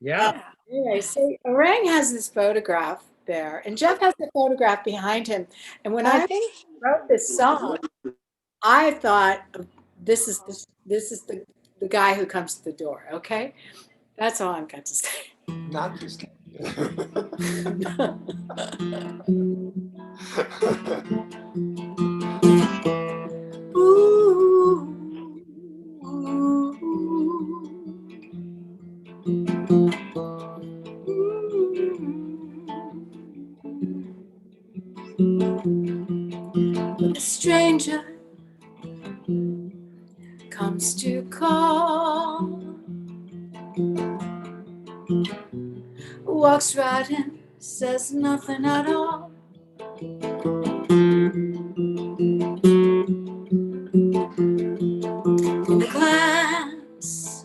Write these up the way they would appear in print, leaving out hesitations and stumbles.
Yeah. Anyway, so Orang has this photograph there, and Jeff has the photograph behind him. And when I I think wrote this song, I thought this is the guy who comes to the door. Okay, that's all I've got to say. not just. Ooh. When a stranger comes to call, walks right in, says nothing at all. In the glance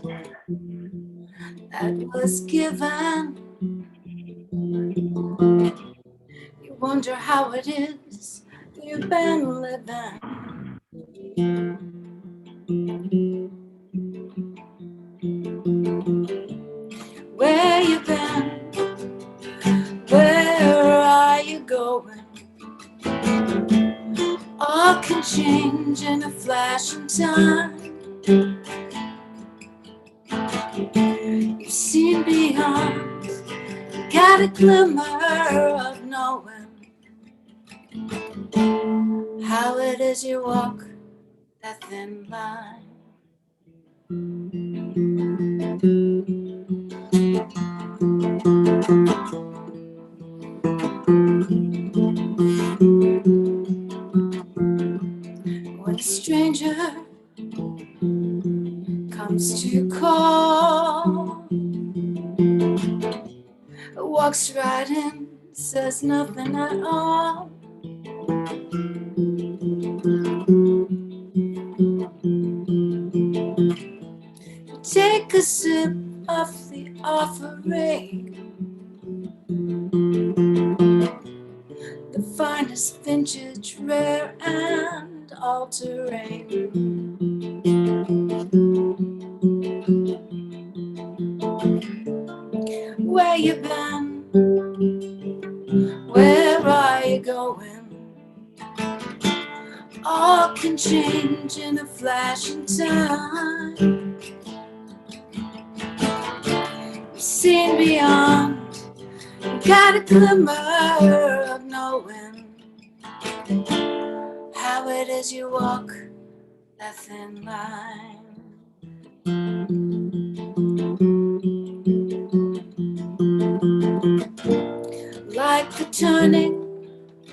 that was given, you wonder how it is you've been living. Where you been? Where are you going? All can change in a flash of time. You've seen beyond, got a glimmer of knowing how it is you walk that thin line. When a stranger comes to call, walks right in, says nothing at all. Take a sip of the offering, the finest vintage, rare and all-terrain. Where you been? Where are you going? All can change in a flash of time. You've seen beyond, got a glimmer of knowing how it is you walk that thin line. Like the turning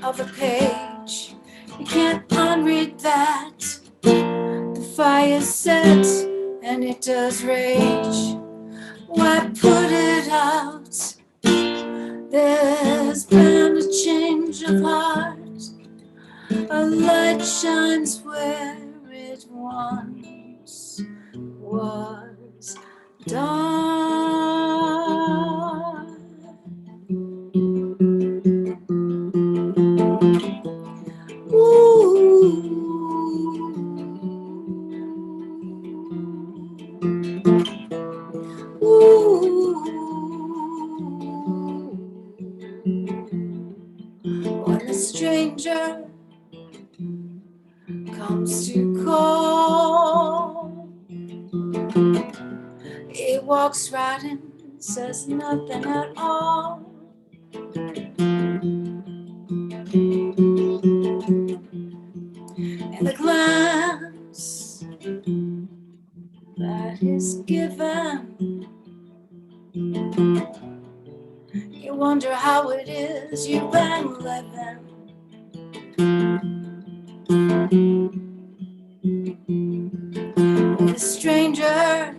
of a page, you can't unread that. The fire sets and it does rage. Why put it out? There's been a change of heart. A light shines where it once was dark. When a stranger comes to call, he walks right in, says nothing at all. And the glance that is given, you wonder how it is you've been living. When a stranger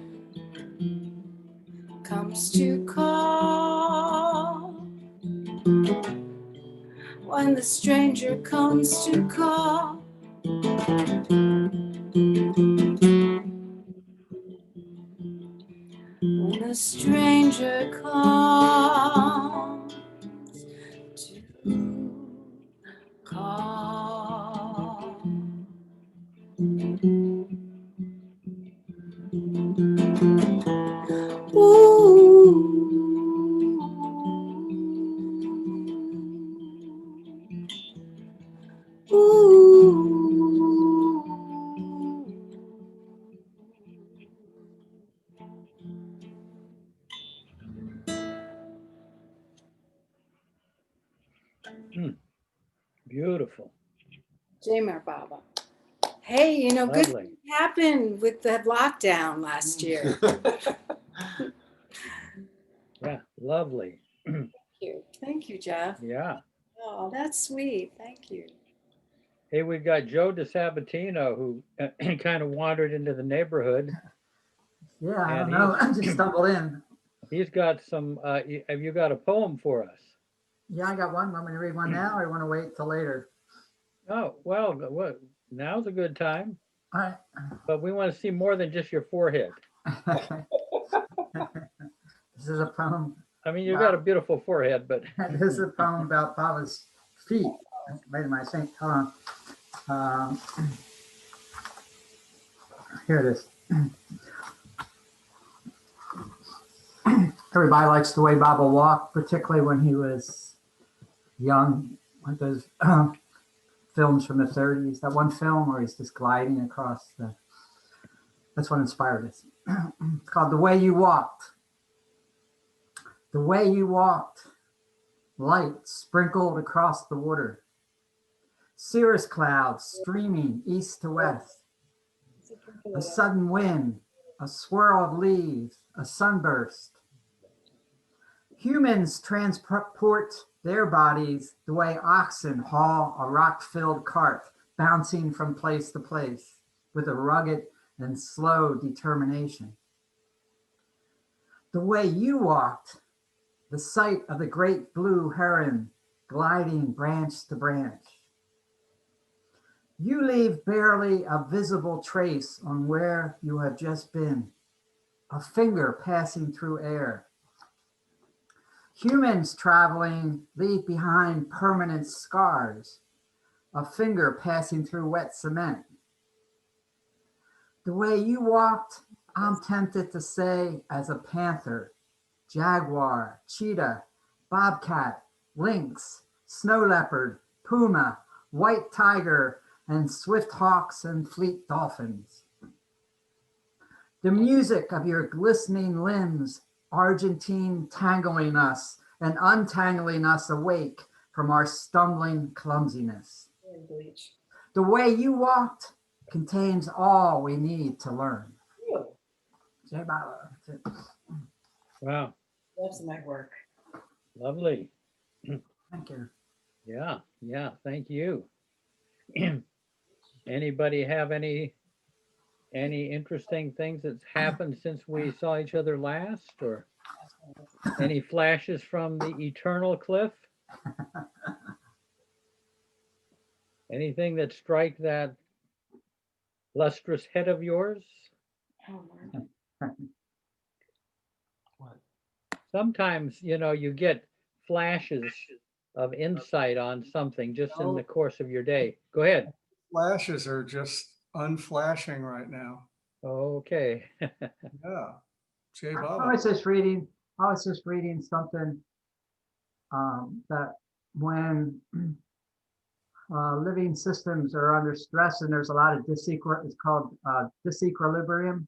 comes to call, when the stranger comes to call, when a stranger comes to call. Ooh. Beautiful. Jamer Baba. Hey, you know, good Lovely. things happened with the lockdown last year. Yeah, lovely. Thank you, Jeff. Yeah. Oh, that's sweet. Thank you. Hey, we've got Joe DeSabatino who kind of wandered into the neighborhood, Yeah, I and don't know. I just stumbled in. he's got some. Have you got a poem for us? Yeah, I got one. Want me to read one now, or you want to wait till later? Oh, well, what? Now's a good time, All right. but we want to see more than just your forehead. This is a poem. I mean, you got a beautiful forehead, but This is a poem about Baba's feet. Wait a minute, I think. Hold on. Um, Here it is. Everybody likes the way Baba walked, particularly when he was young. Like those films from the 30s. That one film where he's just gliding across the. That's what inspired us. It's called The Way You Walked. The way you walked, light sprinkled across the water. Cirrus clouds streaming east to west. A sudden wind, a swirl of leaves, a sunburst. Humans transport their bodies the way oxen haul a rock-filled cart, bouncing from place to place with a rugged and slow determination. The way you walked, the sight of the great blue heron gliding branch to branch. You leave barely a visible trace on where you have just been, a finger passing through air. Humans traveling leave behind permanent scars, a finger passing through wet cement. The way you walked, I'm tempted to say as a panther, jaguar, cheetah, bobcat, lynx, snow leopard, puma, white tiger, and swift hawks and fleet dolphins. The music of your glistening limbs, Argentine tangling us and untangling us awake from our stumbling clumsiness. The way you walked contains all we need to learn. Jai Baba. wow, That's my work. lovely. Thank you. Yeah, yeah. Thank you. Anybody have any interesting things that's happened since we saw each other last, or any flashes from the eternal cliff? Anything that strike that lustrous head of yours? Sometimes, you get flashes of insight on something just in the course of your day. Go ahead. Flashes are just unflashing right now. Okay. Yeah. Jay I Baba. was just reading. Something that when living systems are under stress and there's a lot of it's called disequilibrium,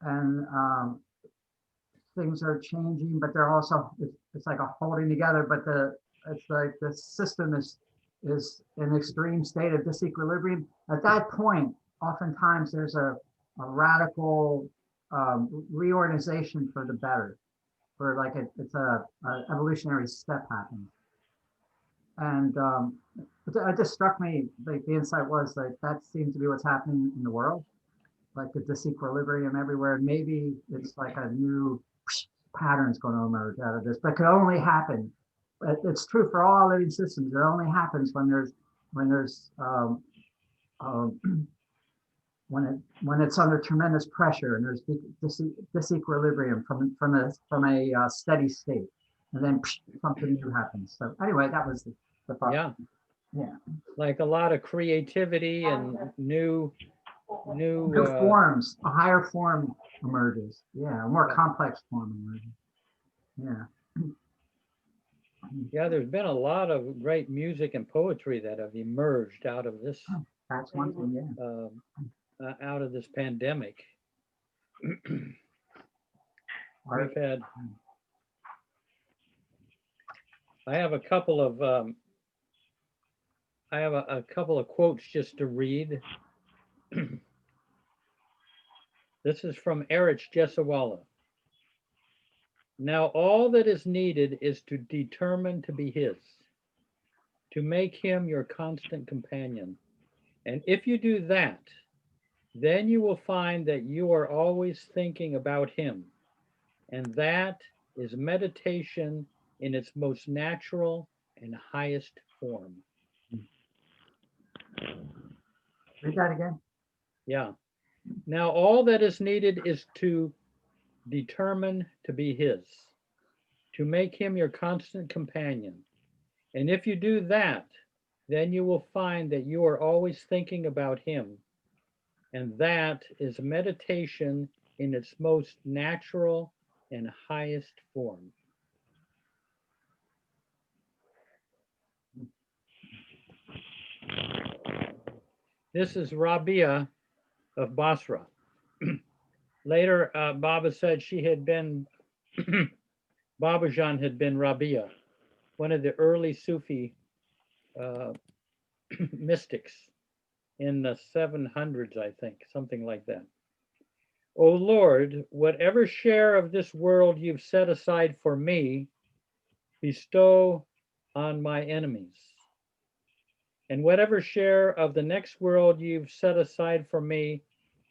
and things are changing, but they're also it's like a holding together. But it's like the system is in extreme state of disequilibrium. At that point, oftentimes there's a radical reorganization for the better, for like it's a evolutionary step happening. And it just struck me, like the insight was like that seems to be what's happening in the world, like the disequilibrium everywhere. And maybe it's like a new patterns going to emerge out of this, but it could only happen. It's true for all living systems. It only happens when there's um, when it's under tremendous pressure and there's disequilibrium from a steady state, and then something new happens. So anyway, that was the thought. Yeah. Yeah. Like a lot of creativity and new forms, a higher form emerges. Yeah, a more complex form emerges. Yeah. Yeah, there's been a lot of great music and poetry that have emerged out of this That's one thing, yeah. out of this pandemic. I have a couple of I have a couple of quotes just to read. This is from Erich Jesawala. Now all that is needed is to determine to be his, to make him your constant companion. And if you do that, then you will find that you are always thinking about him. And that is meditation in its most natural and highest form. Read that again. Yeah. Now all that is needed is to determine to be his, to make him your constant companion. And if you do that, then you will find that you are always thinking about him. And that is meditation in its most natural and highest form. This is Rabia of Basra. Later, Baba said she had been, Babajan had been Rabia, one of the early Sufi mystics in the 700s, I think, something like that. O Lord, whatever share of this world you've set aside for me, bestow on my enemies. And whatever share of the next world you've set aside for me,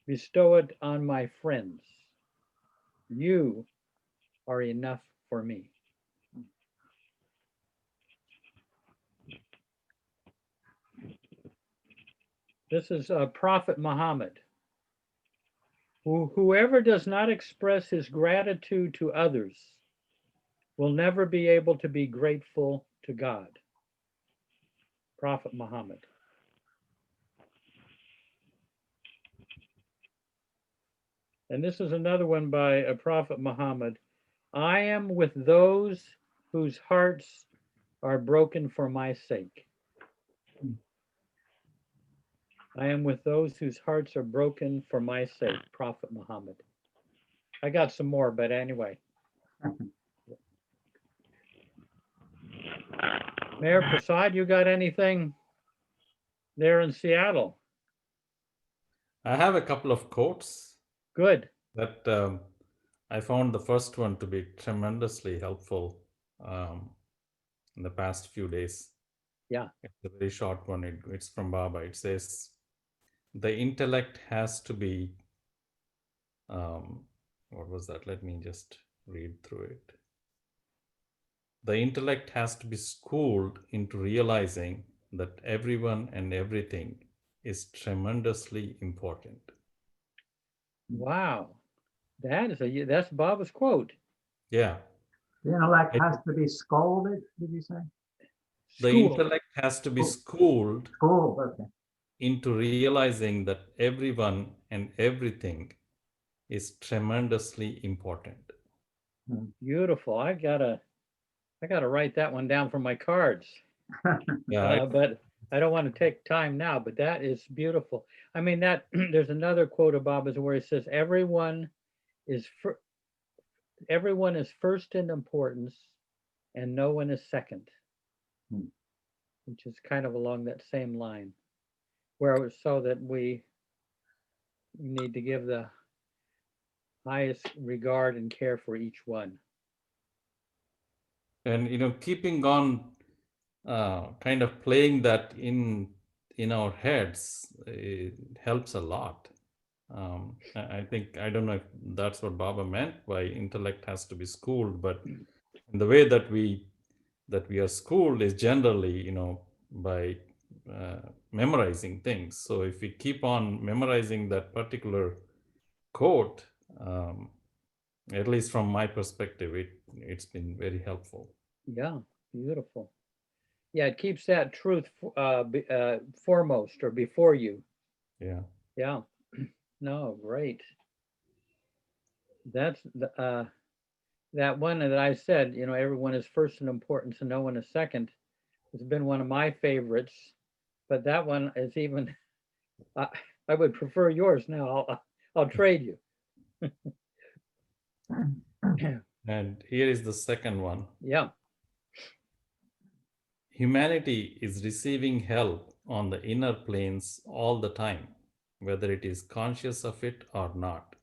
bestow it on my friends. You are enough for me. This is Prophet Muhammad. Whoever does not express his gratitude to others will never be able to be grateful to God. Prophet Muhammad. And this is another one by a Prophet Muhammad. I am with those whose hearts are broken for my sake. I am with those whose hearts are broken for my sake. Prophet Muhammad. I got some more, but anyway. Mayor Prasad, you got anything there in Seattle? I have a couple of quotes Good. that I found the first one to be tremendously helpful in the past few days. Yeah. It's a very short one. It's from Baba. It says, the intellect has to be, what was that? Let me just read through it. The intellect has to be schooled into realizing that everyone and everything is tremendously important. Wow. That's Baba's quote. Yeah. The intellect has to be scolded, did you say? The School. intellect has to be schooled Schooled, okay. into realizing that everyone and everything is tremendously important. Beautiful. I gotta write that one down for my cards. Yeah, But I don't want to take time now, but that is beautiful. I mean, that there's another quote of Baba's where he says, everyone is first in importance and no one is second, which is kind of along that same line, where it was so that we need to give the highest regard and care for each one. and keeping on kind of playing that in our heads, it helps a lot. I think, I don't know if that's what Baba meant by intellect has to be schooled, but the way that we are schooled is generally by memorizing things. So if we keep on memorizing that particular quote, at least from my perspective, it's been very helpful. Yeah, beautiful. Yeah, it keeps that truth foremost or before you. Yeah. Yeah. No, great. That's that one that I said, everyone is first in importance and no one is second. It's been one of my favorites, but that one is even, I would prefer yours now. I'll trade you. And here is the second one. Yeah. Humanity is receiving help on the inner planes all the time, whether it is conscious of it or not.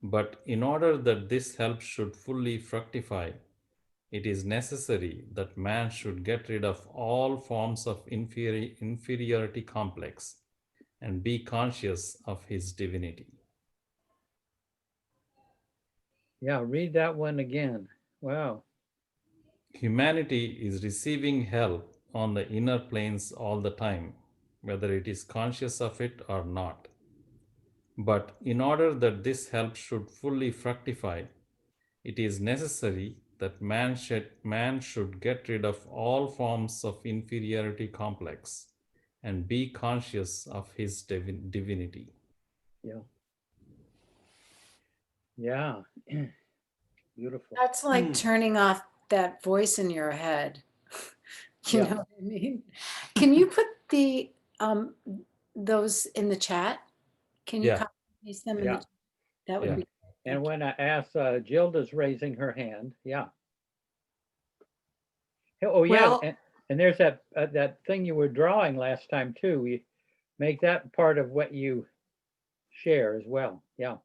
But in order that this help should fully fructify, it is necessary that man should get rid of all forms of inferiority complex and be conscious of his divinity. Yeah, read that one again. Wow. Humanity is receiving help on the inner planes all the time, whether it is conscious of it or not. But in order that this help should fully fructify, it is necessary that man should get rid of all forms of inferiority complex and be conscious of his divinity. Yeah. Yeah. Beautiful. That's like turning off that voice in your head. You Yeah. know what I mean? Can you put the those in the chat? Can you Yeah. copy and paste them in Yeah. the that would Yeah. be And when I asked, Gilda's raising her hand. Yeah. Oh, yeah. Well, And there's that thing you were drawing last time too. We make that part of what you share as well. Yeah.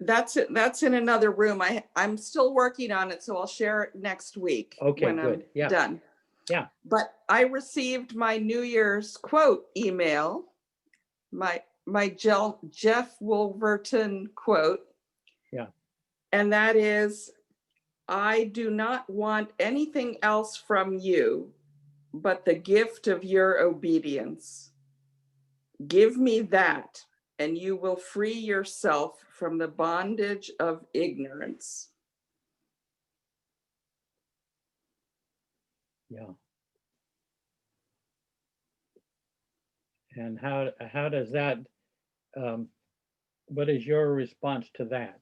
that's it. That's in another room. I'm still working on it, so I'll share it next week Okay, when good. I'm Yeah. done. Yeah. But I received my New Year's quote email, my Jeff Wolverton quote. Yeah. And that is, I do not want anything else from you but the gift of your obedience. Give me that, and you will free yourself from the bondage of ignorance. Yeah. And how does that, what is your response to that?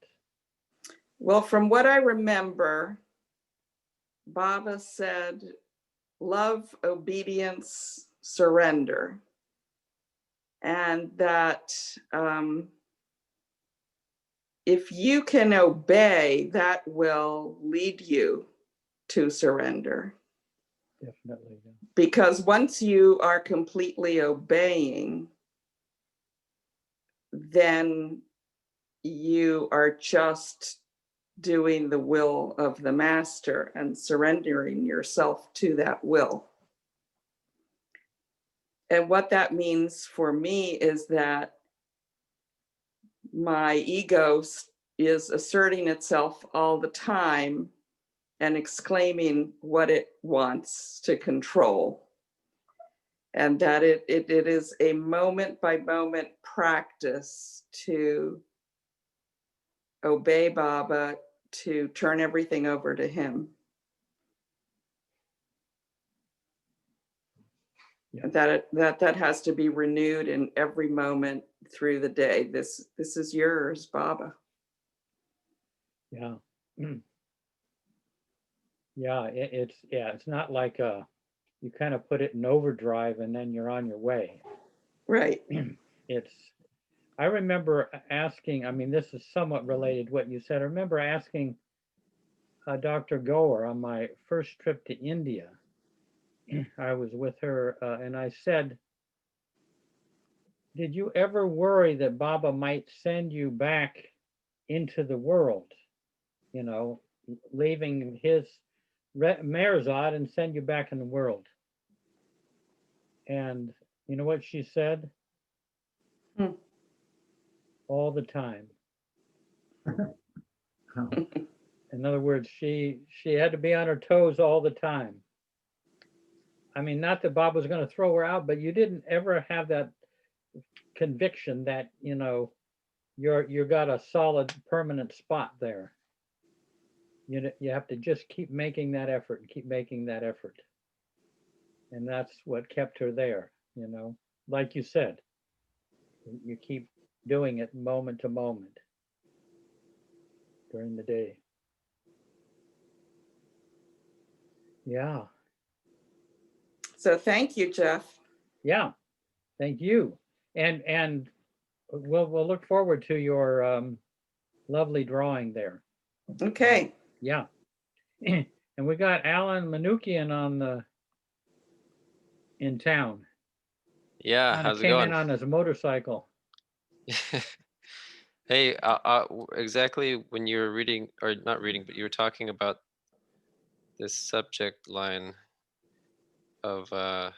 Well, from what I remember, Baba said, love, obedience, surrender. And that if you can obey, that will lead you to surrender. Definitely. Yeah. Because once you are completely obeying, then you are just doing the will of the master and surrendering yourself to that will. And what that means for me is that my ego is asserting itself all the time and exclaiming what it wants to control. And that it is a moment by moment practice to obey Baba, to turn everything over to him. Yeah. That has to be renewed in every moment through the day. This is yours, Baba. Yeah. Yeah. It's not like you kind of put it in overdrive and then you're on your way. Right. I remember asking, I mean, this is somewhat related to what you said. I remember asking Dr. Goer on my first trip to India. I was with her and I said, did you ever worry that Baba might send you back into the world, you know, leaving his Merzad and send you back in the world? And you know what she said? All the time. In other words, she had to be on her toes all the time. I mean, not that Bob was going to throw her out, but you didn't ever have that conviction that, you know, you got a solid permanent spot there. You have to just keep making that effort and keep making that effort. And that's what kept her there, you know. Like you said, you keep doing it moment to moment during the day. Yeah. So thank you, Jeff. Yeah. Thank you. And we'll look forward to your lovely drawing there. Okay. Yeah. And we got Alan Manukian in town. Yeah, Kind of how's it came in going? on his motorcycle. Hey, exactly when you were reading, or not reading, but you were talking about this subject line of, I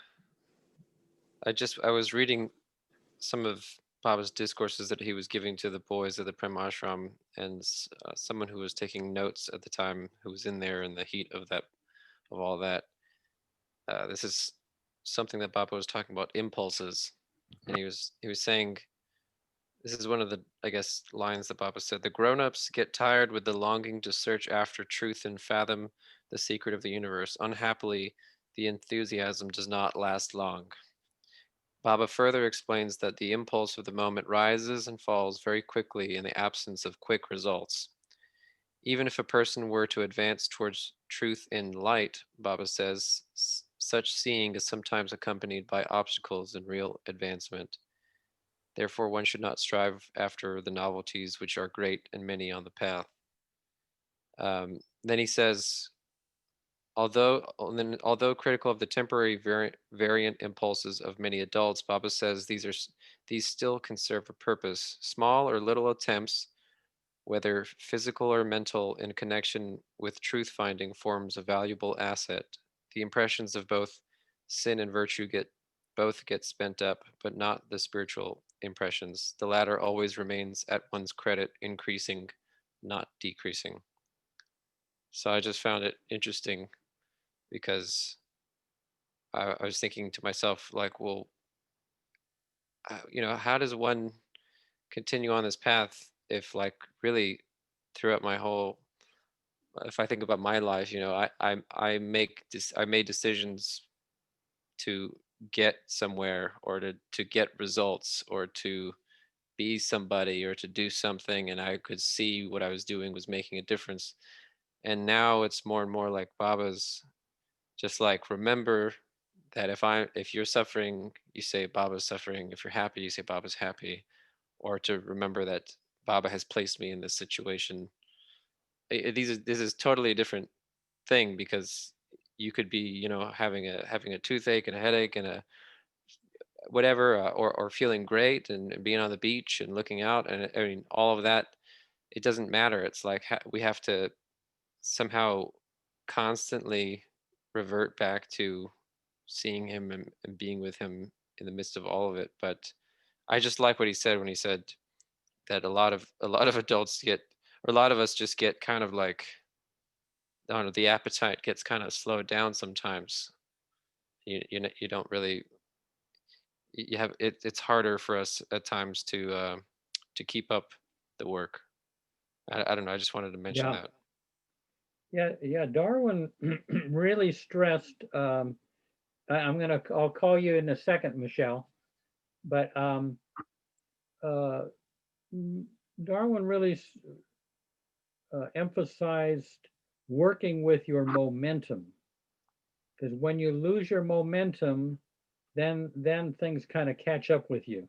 was reading some of Baba's discourses that he was giving to the boys of the Prem Ashram, and someone who was taking notes at the time, who was in there in the heat of all that. This is something that Baba was talking about, impulses, and he was saying, this is one of the, I guess, lines that Baba said. The grown-ups get tired with the longing to search after truth and fathom the secret of the universe. Unhappily, the enthusiasm does not last long. Baba further explains that the impulse of the moment rises and falls very quickly in the absence of quick results. Even if a person were to advance towards truth in light, Baba says, such seeing is sometimes accompanied by obstacles in real advancement. Therefore, one should not strive after the novelties which are great and many on the path. Then he says, although critical of the temporary variant impulses of many adults, Baba says these still can serve a purpose. Small or little attempts, whether physical or mental, in connection with truth finding forms a valuable asset. The impressions of both sin and virtue both get spent up, but not the spiritual impressions. The latter always remains at one's credit, increasing, not decreasing. So I just found it interesting because I was thinking to myself, like, well, how does one continue on this path if, like, really throughout my whole, if I think about my life, I made decisions to get somewhere, or to get results, or to be somebody, or to do something, and I could see what I was doing was making a difference. And now it's more and more like Baba's just like, remember that if you're suffering, you say Baba's suffering. If you're happy, you say Baba's happy. Or to remember that Baba has placed me in this situation. This is totally a different thing, because you could be, having a toothache and a headache and a whatever, or feeling great and being on the beach and looking out, and I mean, all of that, it doesn't matter. It's like we have to somehow constantly revert back to seeing him and being with him in the midst of all of it. But I just like what he said when he said that a lot of adults get, or a lot of us just get kind of like, I don't know, the appetite gets kind of slowed down sometimes. You don't really, you have it, it's harder for us at times to keep up the work. I don't know, I just wanted to mention Yeah. that. Yeah. Darwin really stressed. I'll call you in a second, Michelle. But uh, Darwin really emphasized working with your momentum, because when you lose your momentum, then things kind of catch up with you.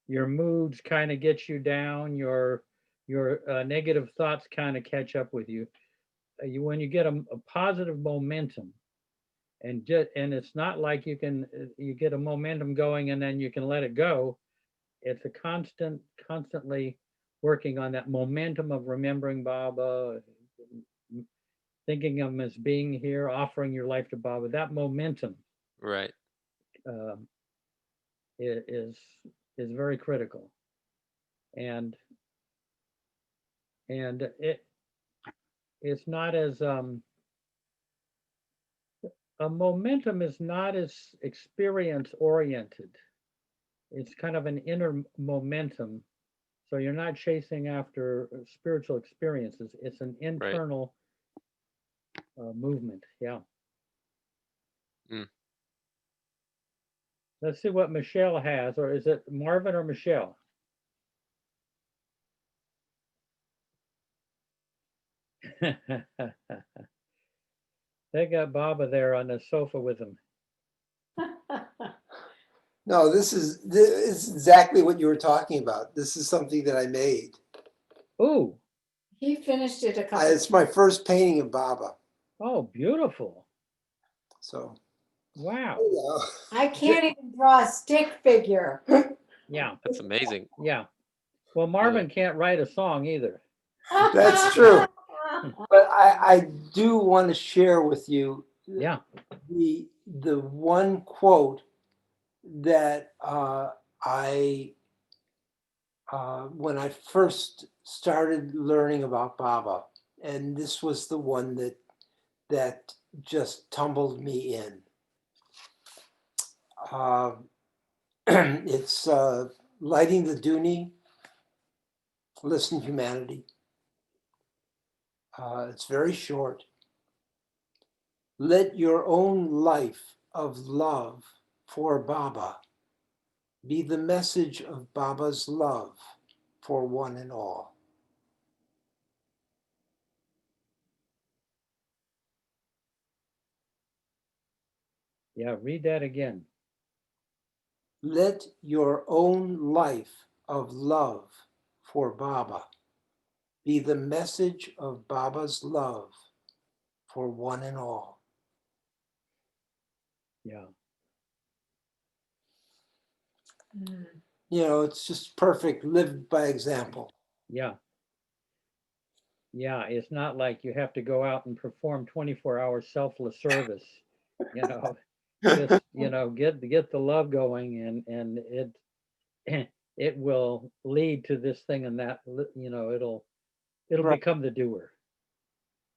Your moods kind of get you down. Your negative thoughts kind of catch up with you. When you get a positive momentum, and it's not like you get a momentum going and then you can let it go. It's a constantly working on that momentum of remembering Baba, thinking of him as being here, offering your life to Baba. That momentum Right. um, is very critical, and it's not as a momentum is not as experience oriented. It's kind of an inner momentum. So you're not chasing after spiritual experiences. It's an Right. internal movement. Yeah. Mm. Let's see what Michelle has, or is it Marvin or Michelle? They got Baba there on the sofa with them. No, this is exactly what you were talking about. This is something that I made. Ooh. He finished it a couple. It's my first painting of Baba. Oh, beautiful. So Wow. I can't even draw a stick figure. Yeah. That's amazing. Yeah. Well, Marvin can't write a song either. That's true. But I do want to share with you Yeah. the one quote that when I first started learning about Baba, and this was the one that just tumbled me in. It's Lighting the Dooney, Listen Humanity. It's very short. Let your own life of love for Baba be the message of Baba's love for one and all. Yeah. Read that again. Let your own life of love for Baba be the message of Baba's love for one and all. Yeah. You know, it's just perfect, lived by example. Yeah. Yeah. It's not like you have to go out and perform 24-hour selfless service, you know, just, you know, get the love going, and it will lead to this thing and that, you know, it'll Right. become the doer.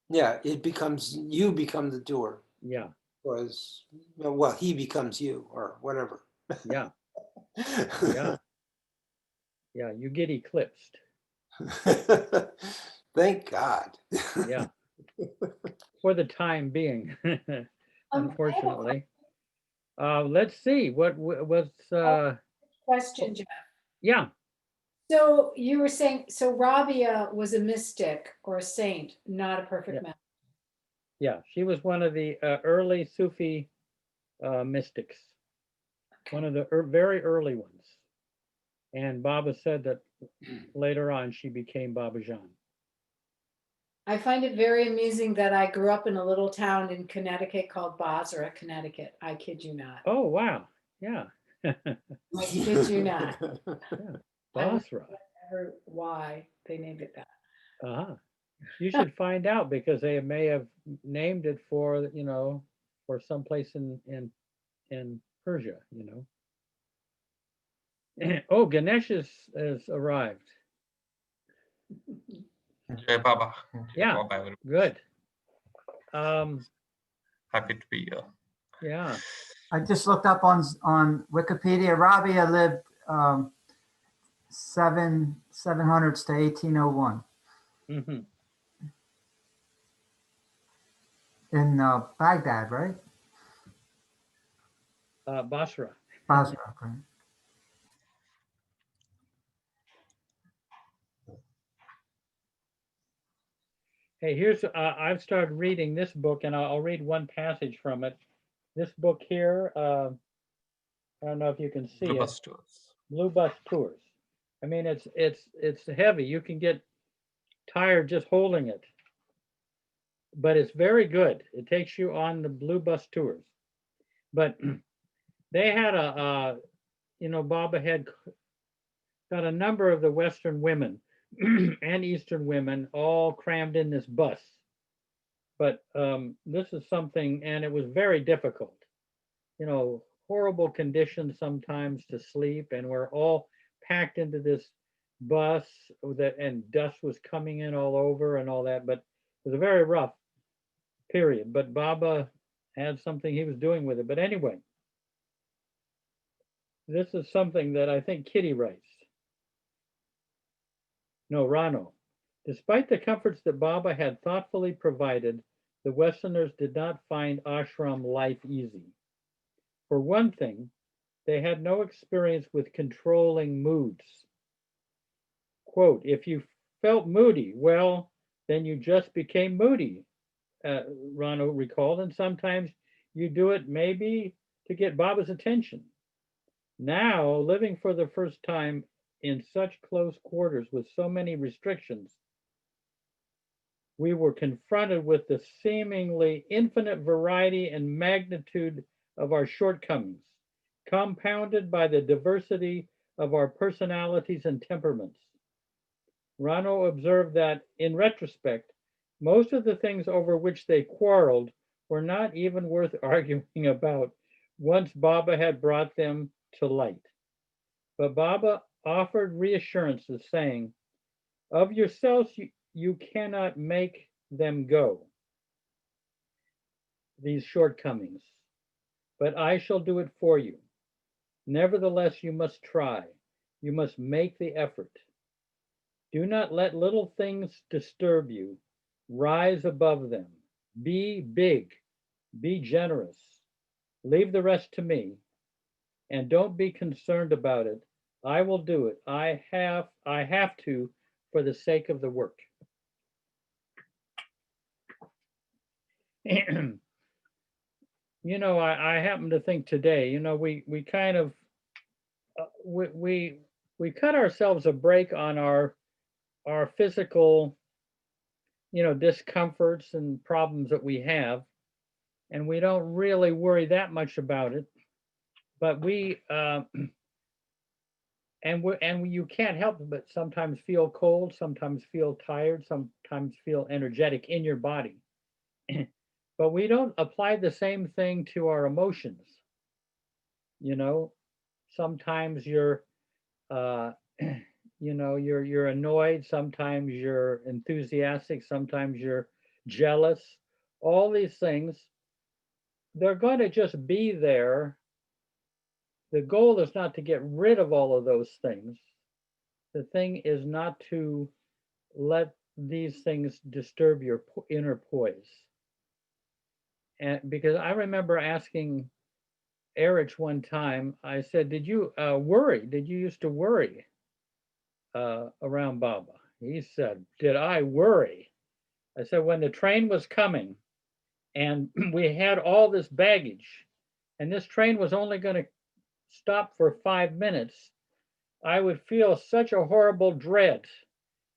Yeah, it becomes, you become the doer. Yeah. Was, well, he becomes you or whatever. Yeah. Yeah. Yeah. You get eclipsed. Thank God. Yeah. For the time being, unfortunately. Let's see what was Question, Jeff. yeah. So you were saying, so Rabia was a mystic or a saint, not a perfect man. Yeah, she was one of the early Sufi mystics, one of the very early ones. And Baba said that later on she became Baba Jan. I find it very amusing that I grew up in a little town in Connecticut called Basra, Connecticut. I kid you not. Oh, wow. Yeah. I kid you not. Yeah. I wonder Basra. why they named it that. Uh-huh. You should find out, because they may have named it for, you know, for someplace in Persia, you know. Oh, Ganesh has arrived. Jai Baba. Yeah. Jai Baba, everyone. Good. Happy to be here. Yeah. I just looked up on Wikipedia. Rabia lived 700s to 1801 Mm-hmm. in Baghdad, right? Basra. Basra, right? Hey, here's I've started reading this book, and I'll read one passage from it. This book here, I don't know if you can see Blue it. Bus Tours. Blue Bus Tours. I mean, it's heavy. You can get tired just holding it, but it's very good. It takes you on the Blue Bus Tours. But they had you know, Baba had got a number of the Western women and Eastern women all crammed in this bus. But this is something, and it was very difficult. You know, horrible conditions sometimes to sleep, and we're all packed into this bus that, and dust was coming in all over and all that. But it was a very rough period. But Baba had something he was doing with it. But anyway, this is something that I think Kitty writes. No, Rano. Despite the comforts that Baba had thoughtfully provided, the Westerners did not find ashram life easy. For one thing, they had no experience with controlling moods. Quote, if you felt moody, well, then you just became moody, Rano recalled, and sometimes you do it maybe to get Baba's attention. Now, living for the first time in such close quarters with so many restrictions, we were confronted with the seemingly infinite variety and magnitude of our shortcomings, compounded by the diversity of our personalities and temperaments. Rano observed that, in retrospect, most of the things over which they quarreled were not even worth arguing about once Baba had brought them to light. But Baba offered reassurances, saying, "Of yourselves you cannot make them go, these shortcomings, but I shall do it for you. Nevertheless, you must try. You must make the effort. Do not let little things disturb you. Rise above them. Be big. Be generous. Leave the rest to me. And don't be concerned about it. I will do it. I have to for the sake of the work." I happen to think today, we kind of we cut ourselves a break on our physical, discomforts and problems that we have, and we don't really worry that much about it. But you can't help but sometimes feel cold, sometimes feel tired, sometimes feel energetic in your body. But we don't apply the same thing to our emotions. Sometimes you're you're annoyed, sometimes you're enthusiastic, sometimes you're jealous. All these things, they're going to just be there. The goal is not to get rid of all of those things. The thing is not to let these things disturb your inner poise. And because I remember asking Erich one time, I said, "Did you worry? Did you used to worry around Baba?" He said, "Did I worry?" I said, "When the train was coming and we had all this baggage and this train was only going to stop for 5 minutes, I would feel such a horrible dread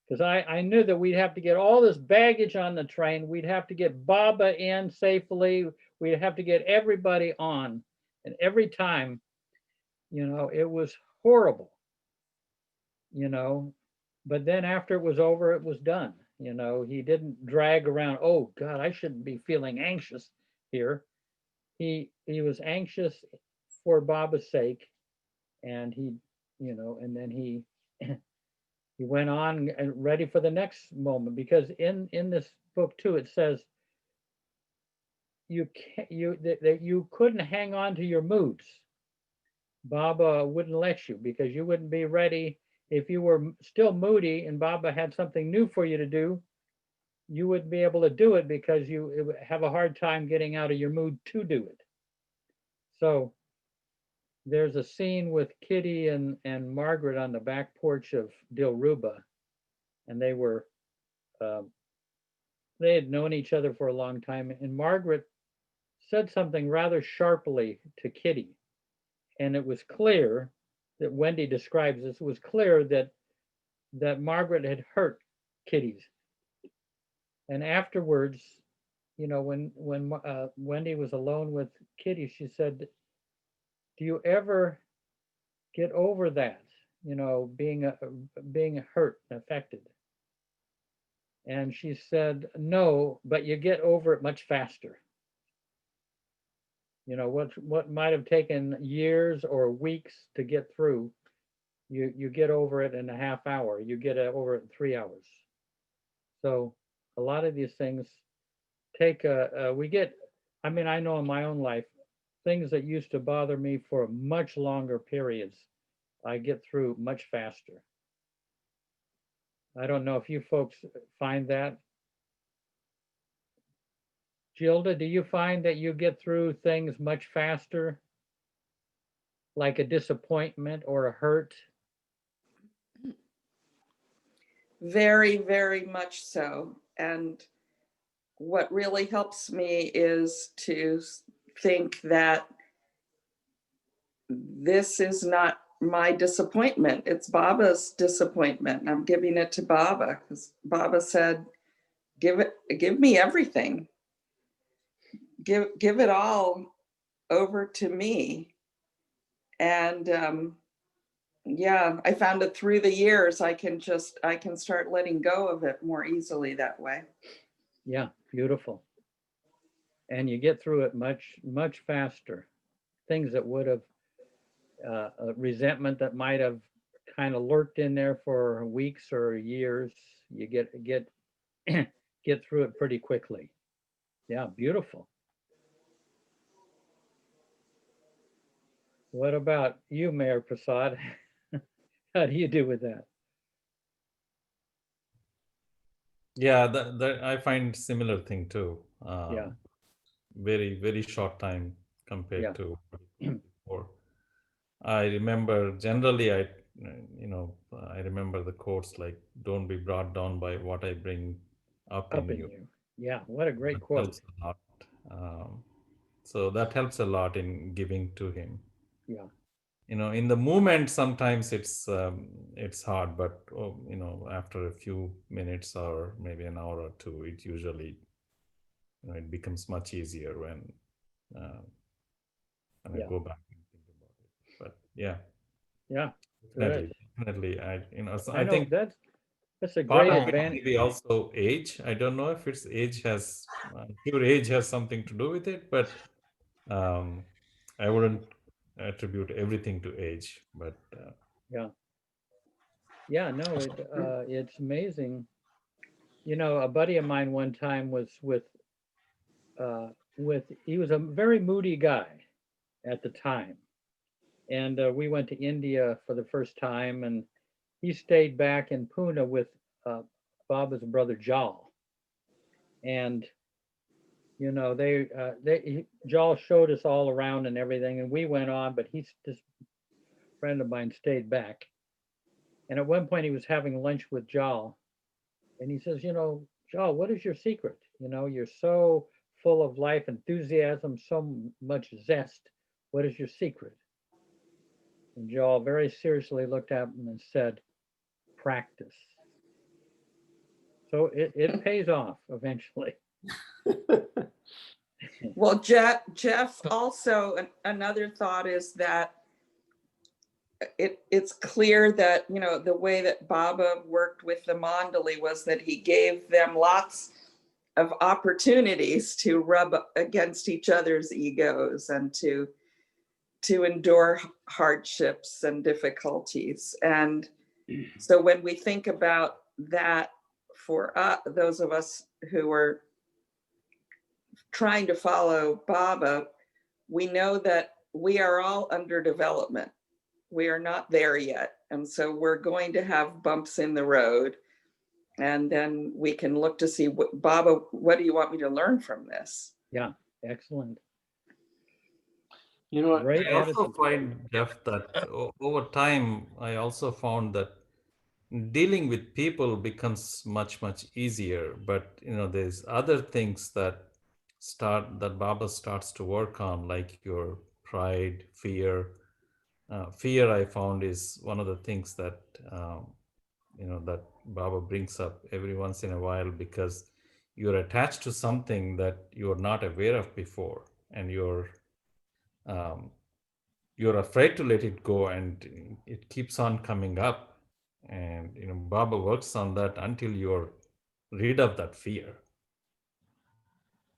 because I knew that we'd have to get all this baggage on the train. We'd have to get Baba in safely. We'd have to get everybody on. And every time, it was horrible, but then after it was over, it was done. He didn't drag around, "Oh God, I shouldn't be feeling anxious here." He was anxious for Baba's sake, and and then he he went on and ready for the next moment, because in this book too, it says that you couldn't hang on to your moods. Baba wouldn't let you, because you wouldn't be ready. If you were still moody and Baba had something new for you to do, you wouldn't be able to do it because you would have a hard time getting out of your mood to do it. So there's a scene with Kitty and Margaret on the back porch of Dilruba, and they had known each other for a long time, and Margaret said something rather sharply to Kitty. And it was clear that Wendy describes this. It was clear that Margaret had hurt Kitty's. And afterwards, when Wendy was alone with Kitty, she said, "Do you ever get over that? Being hurt and affected?" And she said, "No, but you get over it much faster. What might have taken years or weeks to get through, you get over it in a half hour. You get over it in 3 hours." So a lot of these things take I know in my own life, things that used to bother me for much longer periods, I get through much faster. I don't know if you folks find that. Gilda, do you find that you get through things much faster? Like a disappointment or a hurt? Very, very much so. And what really helps me is to think that this is not my disappointment. It's Baba's disappointment. I'm giving it to Baba because Baba said, give me everything. Give it all over to me. And yeah, I found that through the years, I can start letting go of it more easily that way. Yeah, beautiful. And you get through it much faster. Things that would have a resentment that might have kind of lurked in there for weeks or years, you get get through it pretty quickly. Yeah, beautiful. What about you, Mayor Prasad? How do you do with that? Yeah, that I find similar thing too. Yeah. Very short time Yeah. compared to before. I remember generally I remember the quotes like, "Don't be brought down by what I bring up Up in in you." you. Yeah, what a great That quote. helps a lot. So that helps a lot in giving to him. Yeah. In the moment sometimes it's hard, but after a few minutes or maybe an hour or two, it usually it becomes much easier uh, when I Yeah. go back and think about it. But yeah, Yeah. Good. definitely. So I I know think that's a part great of it advantage. maybe also age. I don't know if it's age has pure age has something to do with it, but um, I wouldn't attribute everything to age. But Yeah. Yeah, no, it's amazing. You know, a buddy of mine one time was with he was a very moody guy at the time. And we went to India for the first time, and he stayed back in Pune with Baba's brother Jal. And you know, Jal showed us all around and everything, and we went on, but this friend of mine stayed back. And at one point, he was having lunch with Jal, and he says, you know, Jal, what is your secret? You know, you're so full of life, enthusiasm, so much zest. What is your secret? And Jal very seriously looked at him and said, practice. So it pays off eventually. Well, Jeff, also another thought is that it's clear that, you know, the way that Baba worked with the Mandali was that he gave them lots of opportunities to rub against each other's egos and to endure hardships and difficulties. And so when we think about that, for those of us who are trying to follow Baba, we know that we are all under development. We are not there yet. And so we're going to have bumps in the road. And then we can look to see, Baba, what do you want me to learn from this? Yeah, excellent. You know what? Great I also attitude. find, Jeff, that over time, I also found that dealing with people becomes much easier. But there's other things that Baba starts to work on, like your pride, fear. Fear, I found, is one of the things that that Baba brings up every once in a while, because you're attached to something that you're not aware of before, and um, you're afraid to let it go, and it keeps on coming up. And Baba works on that until you're rid of that fear.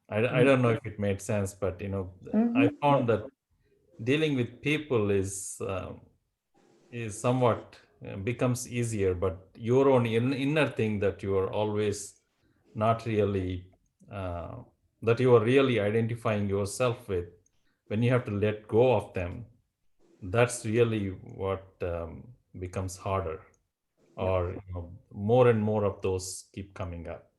I don't know if it made sense, but I found that dealing with people is somewhat becomes easier, but your own inner thing that you are always not really uh, that you are really identifying yourself with, when you have to let go of them, that's really what becomes harder, Yeah. or more and more of those keep coming up.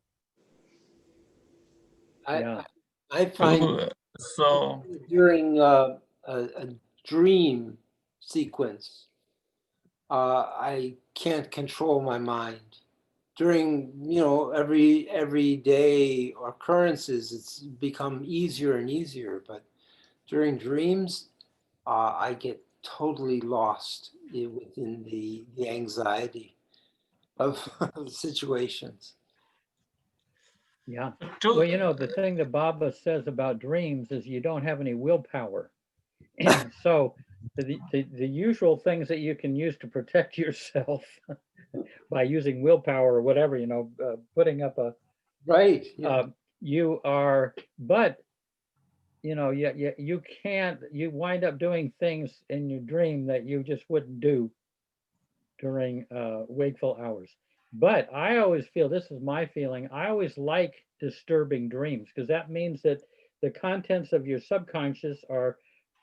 Yeah. I find So, during a dream sequence, I can't control my mind. During every day occurrences, it's become easier and easier. But during dreams, I get totally lost within the anxiety of situations. Yeah. to, Well, you know, the thing that Baba says about dreams is you don't have any willpower. So the usual things that you can use to protect yourself by using willpower or whatever, putting up a, Right. Yeah. you are, but you can't, you wind up doing things in your dream that you just wouldn't do during wakeful hours. But I always feel, this is my feeling, I always like disturbing dreams because that means that the contents of your subconscious are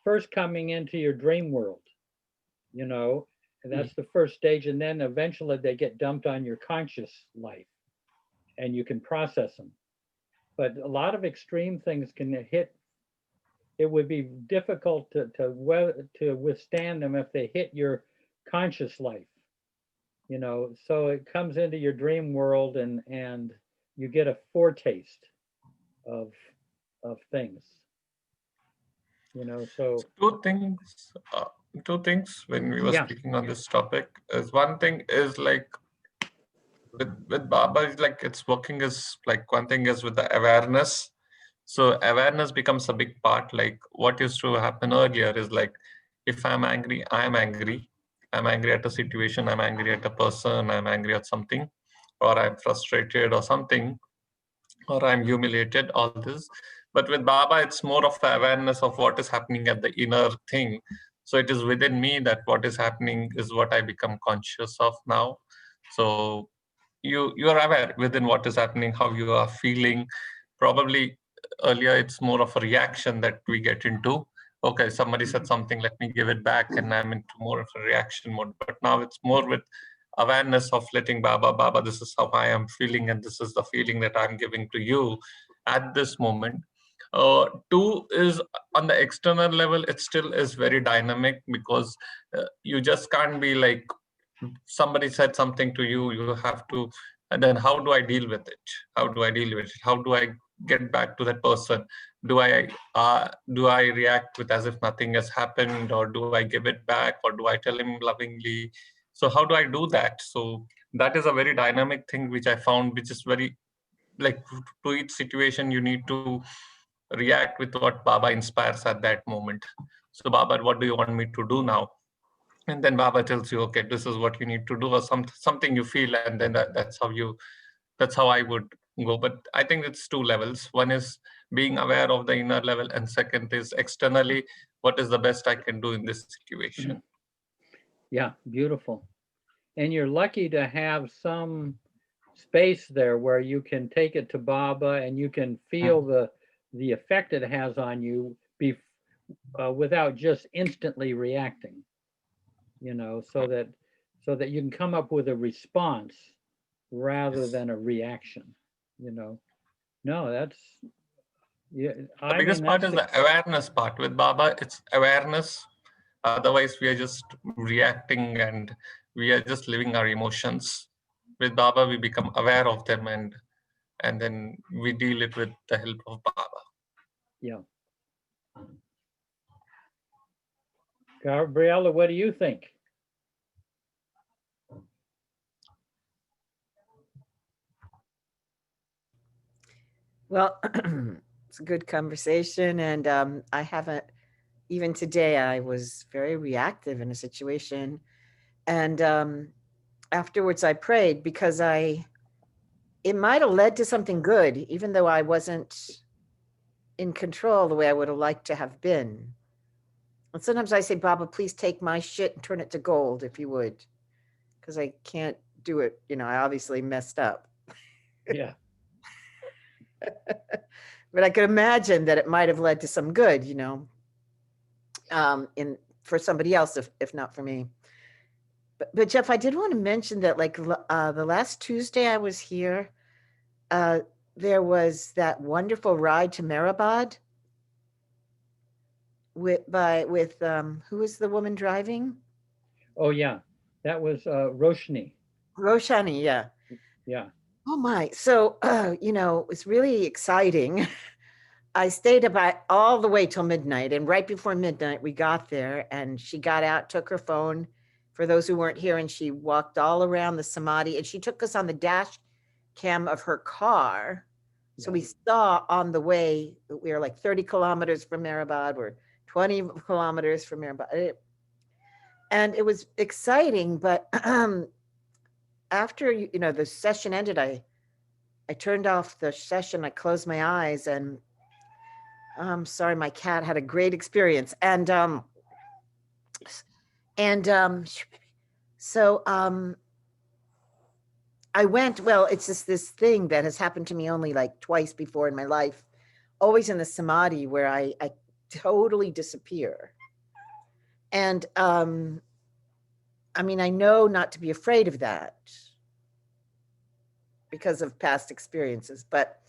first coming into your dream world, and that's the first stage. And then eventually they get dumped on your conscious life and you can process them. But a lot of extreme things can hit. It would be difficult to withstand them if they hit your conscious life. So it comes into your dream world and you get a foretaste of things, so Two things when we were yeah. speaking on this topic is one thing is like with Baba, is like it's working is like one thing is with the awareness. So awareness becomes a big part. Like what used to happen earlier is like if I'm angry, I'm angry. I'm angry at a situation, I'm angry at a person, I'm angry at something, or I'm frustrated or something, or I'm humiliated, all this. But with Baba, it's more of the awareness of what is happening at the inner thing. So it is within me that what is happening is what I become conscious of now. So you are aware within what is happening, how you are feeling. Probably earlier it's more of a reaction that we get into. Okay, somebody said something, let me give it back, and I'm into more of a reaction mode. But now it's more with awareness of letting Baba, this is how I am feeling, and this is the feeling that I'm giving to you at this moment. Two is on the external level, it still is very dynamic because you just can't be like somebody said something to you, you have to, and then how do I deal with it? How do I deal with it? How do I get back to that person? Do I react with as if nothing has happened, or do I give it back, or do I tell him lovingly? So how do I do that? So that is a very dynamic thing which I found, which is very like to each situation you need to react with what Baba inspires at that moment. So Baba, what do you want me to do now? And then Baba tells you, okay, this is what you need to do, or something you feel, and then that's how I would go. But I think it's two levels. One is being aware of the inner level, and second is externally, what is the best I can do in this situation. Yeah, beautiful. And you're lucky to have some space there where you can take it to Baba and you can feel the effect it has on you without just instantly reacting. So that you can come up with a response rather Yes. than a reaction. No, that's yeah. The biggest part is the awareness part. With Baba, it's awareness. Otherwise, we are just reacting and we are just living our emotions. With Baba, we become aware of them, and then we deal it with the help of Baba. Yeah. Gabriella, what do you think? Well, it's a good conversation, and I haven't, even today, I was very reactive in a situation, and afterwards I prayed because it might have led to something good, even though I wasn't in control the way I would have liked to have been. And sometimes I say, Baba, please take my shit and turn it to gold, if you would, because I can't do it. I obviously messed up. Yeah. But I could imagine that it might have led to some good, for somebody else, if not for me. But Jeff, I did want to mention that, like the last Tuesday I was here, there was that wonderful ride to Mehrabad with who was the woman driving? Oh yeah, that was Roshni. Roshani, yeah. Yeah. Oh my! So it was really exciting. I stayed about all the way till midnight, and right before midnight we got there, and she got out, took her phone for those who weren't here, and she walked all around the Samadhi, and she took us on the dash cam of her car. So we saw on the way, we were like 30 kilometers from Mehrabad, we're 20 kilometers from here. And it was exciting, but after the session ended, I turned off the session, I closed my eyes, and I'm sorry, my cat had a great experience. So I went, well, it's just this thing that has happened to me only like twice before in my life, always in the samadhi where I totally disappear. And I mean, I know not to be afraid of that because of past experiences, but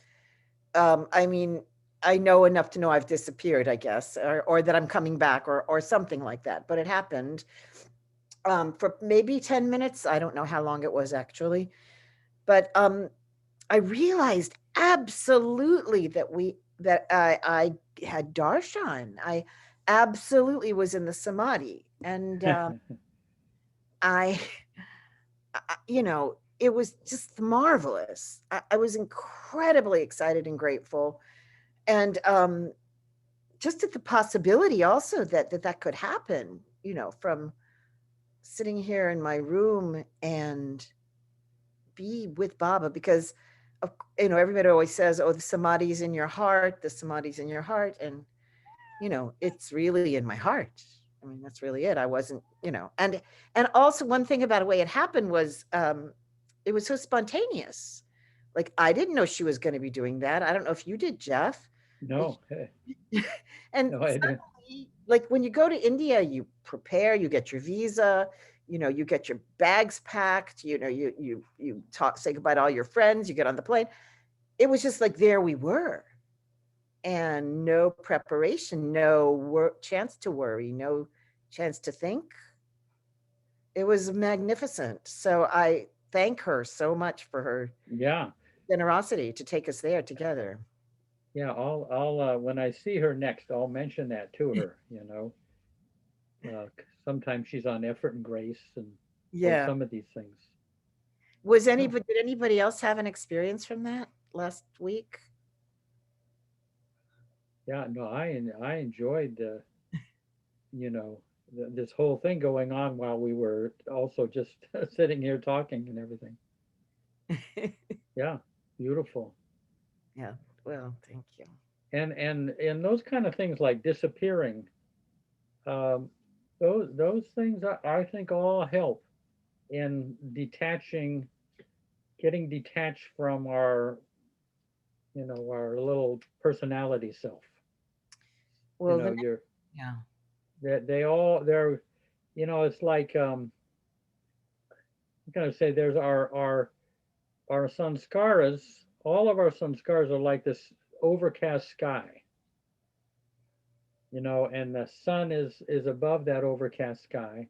I mean, I know enough to know I've disappeared, I guess, or that I'm coming back or something like that. But it happened for maybe 10 minutes. I don't know how long it was actually. But I realized absolutely that I had darshan. I absolutely was in the samadhi. And it was just marvelous. I was incredibly excited and grateful. And just at the possibility also that could happen, from sitting here in my room and be with Baba, because everybody always says, oh, the samadhi's in your heart, the samadhi's in your heart. And, it's really in my heart. I mean, that's really it. I wasn't, and also one thing about the way it happened was, it was so spontaneous. Like, I didn't know she was going to be doing that. I don't know if you did, Jeff. No. And No, I didn't. like when you go to India, you prepare, you get your visa, you get your bags packed, you say goodbye to all your friends, you get on the plane. It was just like, there we were. And no preparation, no chance to worry, no chance to think. It was magnificent. So I thank her so much for her generosity to take us there together. Yeah, I'll when I see her next, I'll mention that to her, sometimes she's on Effort and Grace and some of these things. Did anybody else have an experience from that last week? Yeah, no, I enjoyed this whole thing going on while we were also just sitting here talking and everything. Yeah, beautiful. Yeah, well, thank you. And those kind of things like disappearing, those things I think all help in getting detached from our our little personality self. Well, they're it's like I'm gonna say there's our sanskaras. All of our sanskaras are like this overcast sky, and the sun is above that overcast sky,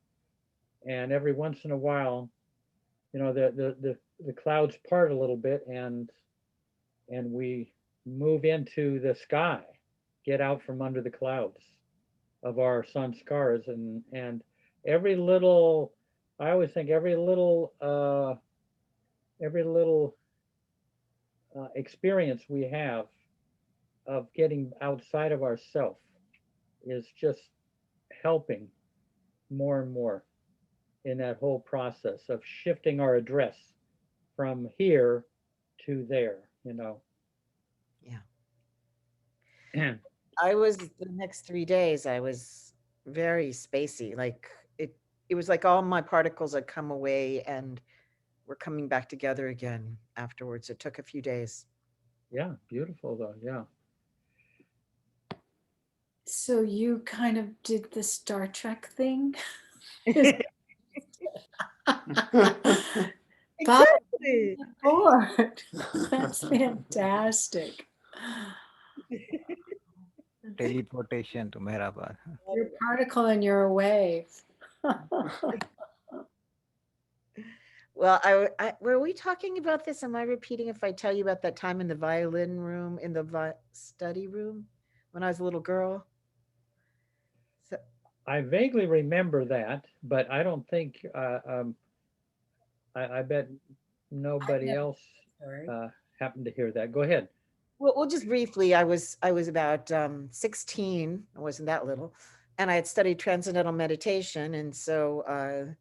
and every once in a while, the clouds part a little bit, and we move into the sky, get out from under the clouds of our sanskaras, and every little, I always think every little experience we have of getting outside of ourself is just helping more and more in that whole process of shifting our address from here to there, Yeah. I was the next 3 days, I was very spacey. Like it was like all my particles had come away and were coming back together again afterwards. It took a few days. Yeah, beautiful though, yeah. So you kind of did the Star Trek thing? Exactly. Board. That's fantastic. Teleportation to Mehrabad. You're a particle and you're a wave. Well, were we talking about this? Am I repeating if I tell you about that time in the violin room, in the study room when I was a little girl? So, I vaguely remember that, but I don't think, I bet nobody else happened to hear that. Go ahead. Well, just briefly, I was about 16. I wasn't that little, and I had studied transcendental meditation, and so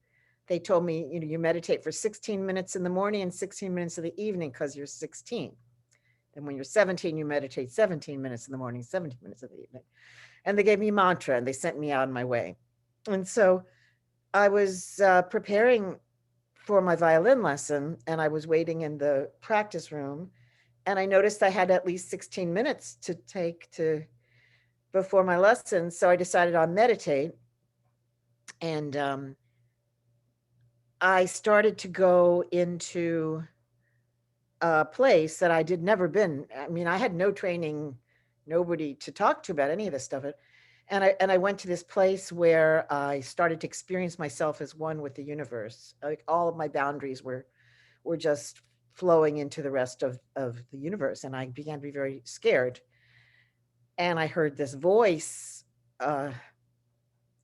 they told me, you meditate for 16 minutes in the morning and 16 minutes in the evening because you're 16. And when you're 17, you meditate 17 minutes in the morning, 17 minutes in the evening. And they gave me mantra and they sent me out on my way. And so I was preparing for my violin lesson and I was waiting in the practice room and I noticed I had at least 16 minutes to take before my lesson. So I decided I'll meditate. And I started to go into a place that I did never been. I mean, I had no training, nobody to talk to about any of this stuff. And I went to this place where I started to experience myself as one with the universe. Like all of my boundaries were just flowing into the rest of the universe. And I began to be very scared. And I heard this voice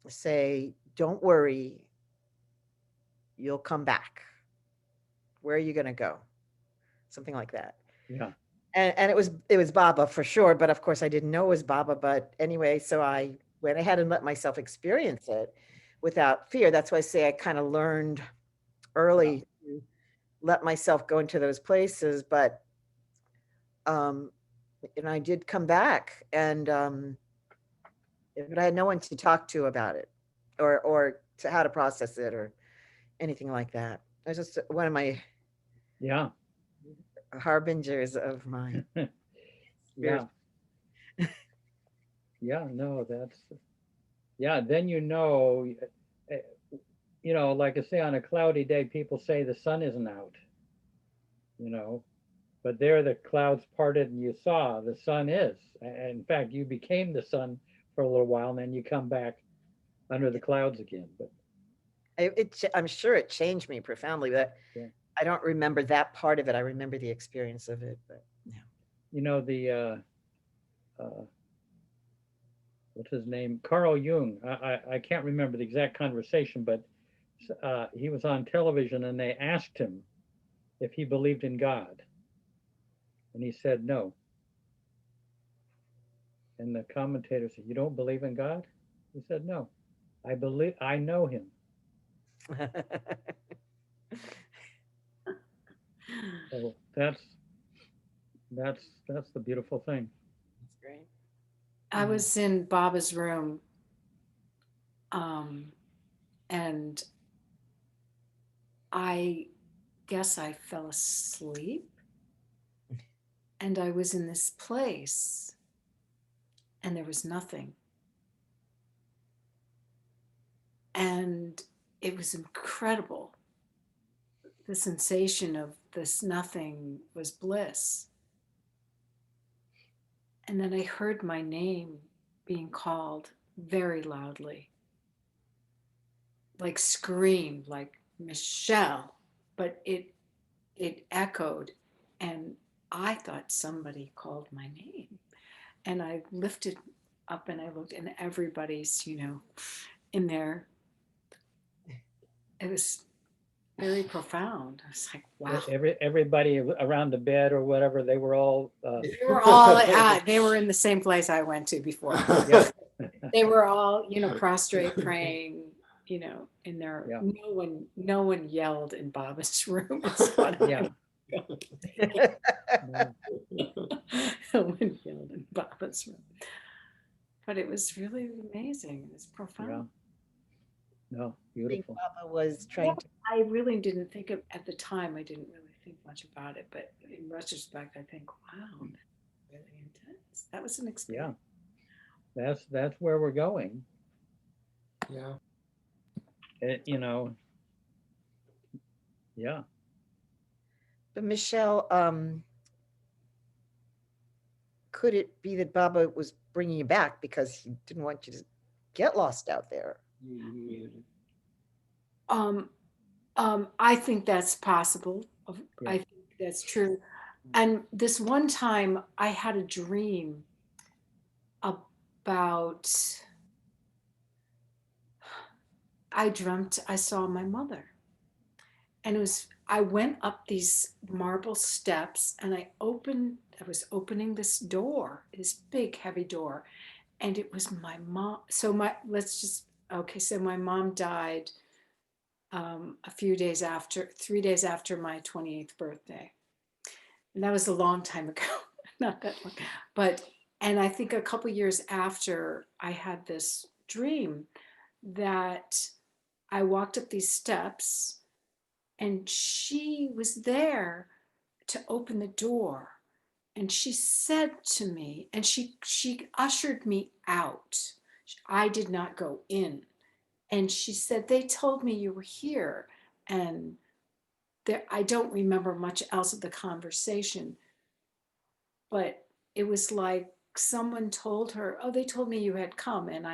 say, "Don't worry, you'll come back. Where are you going to go?" Something like that. Yeah. And it was Baba for sure, but of course I didn't know it was Baba. But anyway, so I went ahead and let myself experience it without fear. That's why I say I kind of learned early to let myself go into those places. But I did come back, and but I had no one to talk to about it, or to how to process it, or anything like that. It was just one of my harbingers of my Yeah. Yeah, no, that's, then like I say, on a cloudy day, people say the sun isn't out, but there the clouds parted and you saw the sun is. In fact, you became the sun for a little while and then you come back under the clouds again. But I'm sure it changed me profoundly, but yeah. I don't remember that part of it. I remember the experience of it, but yeah. What's his name? Carl Jung. I can't remember the exact conversation, but he was on television and they asked him if he believed in God. And he said no. And the commentator said, "You don't believe in God?" He said, "No, I know him." So that's the beautiful thing. That's great. I was in Baba's room, and I guess I fell asleep, and I was in this place, and there was nothing. And it was incredible. The sensation of this nothing was bliss. And then I heard my name being called very loudly, like screamed, like Michelle, but it echoed. And I thought somebody called my name. And I lifted up and I looked, and everybody's, in there. It was very profound. I was like, wow. Everybody around the bed or whatever, they were all they were in the same place I went to before. Yeah. They were all, prostrate praying, in there. Yeah. No one yelled in Baba's room. It's funny. Yeah. No one yelled in Baba's room. But it was really amazing. It was profound. Yeah. No, I think beautiful. Baba was trying to. I really didn't think of, at the time, I didn't really think much about it, but in retrospect, I think, wow, that's really intense. That was an experience. Yeah. That's where we're going. Yeah. Yeah. But Michelle, could it be that Baba was bringing you back because he didn't want you to get lost out there? I think that's possible. Yeah. I think that's true. And this one time I had a dream about, I dreamt I saw my mother, and I went up these marble steps and I was opening this door, this big heavy door, and it was my mom. So so my mom died a few days after, 3 days after my 28th birthday. And that was a long time ago, not that long. And I think a couple years after, I had this dream that I walked up these steps and she was there to open the door. And she said to me, and she ushered me out. I did not go in. And she said, they told me you were here. And I don't remember much else of the conversation, but it was like someone told her, oh, they told me you had come, and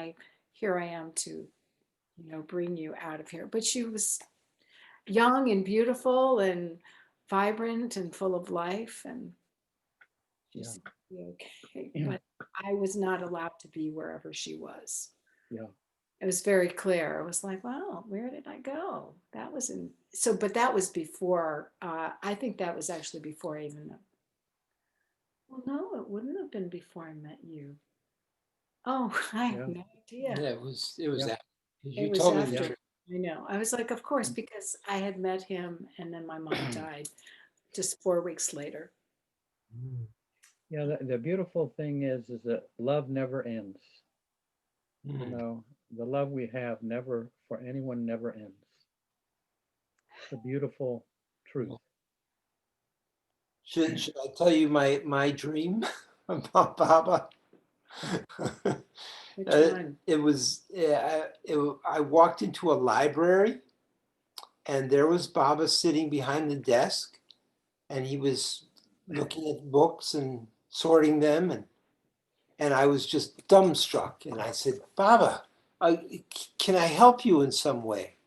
here I am to, bring you out of here. But she was young and beautiful and vibrant and full of life, and she seemed to be okay. But I was not allowed to be wherever she was. Yeah. It was very clear. I was like, wow, where did I go? But that was before, I think that was actually before I even, well, no, it wouldn't have been before I met you. Oh, I have no idea. Yeah, it was Yeah. after. You It was told me after. the truth. I know. I was like, of course, because I had met him and then my mom died just 4 weeks later. Yeah, the beautiful thing is that love never ends. You know, the love we have for anyone never ends. It's a beautiful truth. Should I tell you my dream about Baba? Which one? It was I walked into a library, and there was Baba sitting behind the desk, and he was looking at books and sorting them, and I was just dumbstruck, and I said, Baba, can I help you in some way?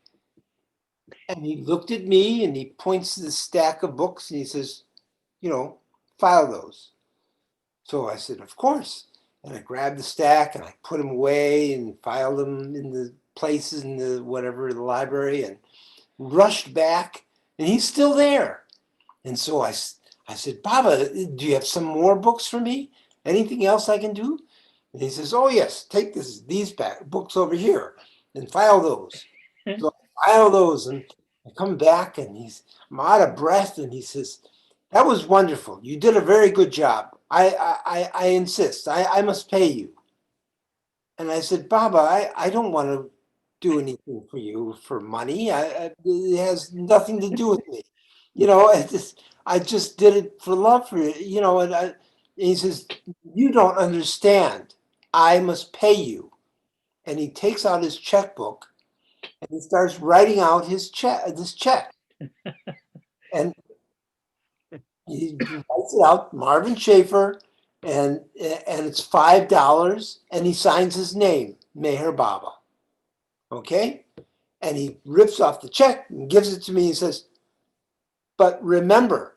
And he looked at me and he points to the stack of books and he says, file those. So I said, of course. And I grabbed the stack and I put them away and filed them in the places in the library, and rushed back, and he's still there. And so I said, Baba, do you have some more books for me? Anything else I can do? And he says, oh yes, take these books over here and file those. So I file those and I come back and I'm out of breath, and he says, that was wonderful. You did a very good job. I insist. I must pay you. And I said, Baba, I don't want to do anything for you for money. It has nothing to do with me. I just did it for love for you. And he says, you don't understand. I must pay you. And he takes out his checkbook and he starts writing out this check. And he writes it out, Marvin Schaefer, and it's $5, and he signs his name, Meher Baba. Okay? And he rips off the check and gives it to me. He says, but remember,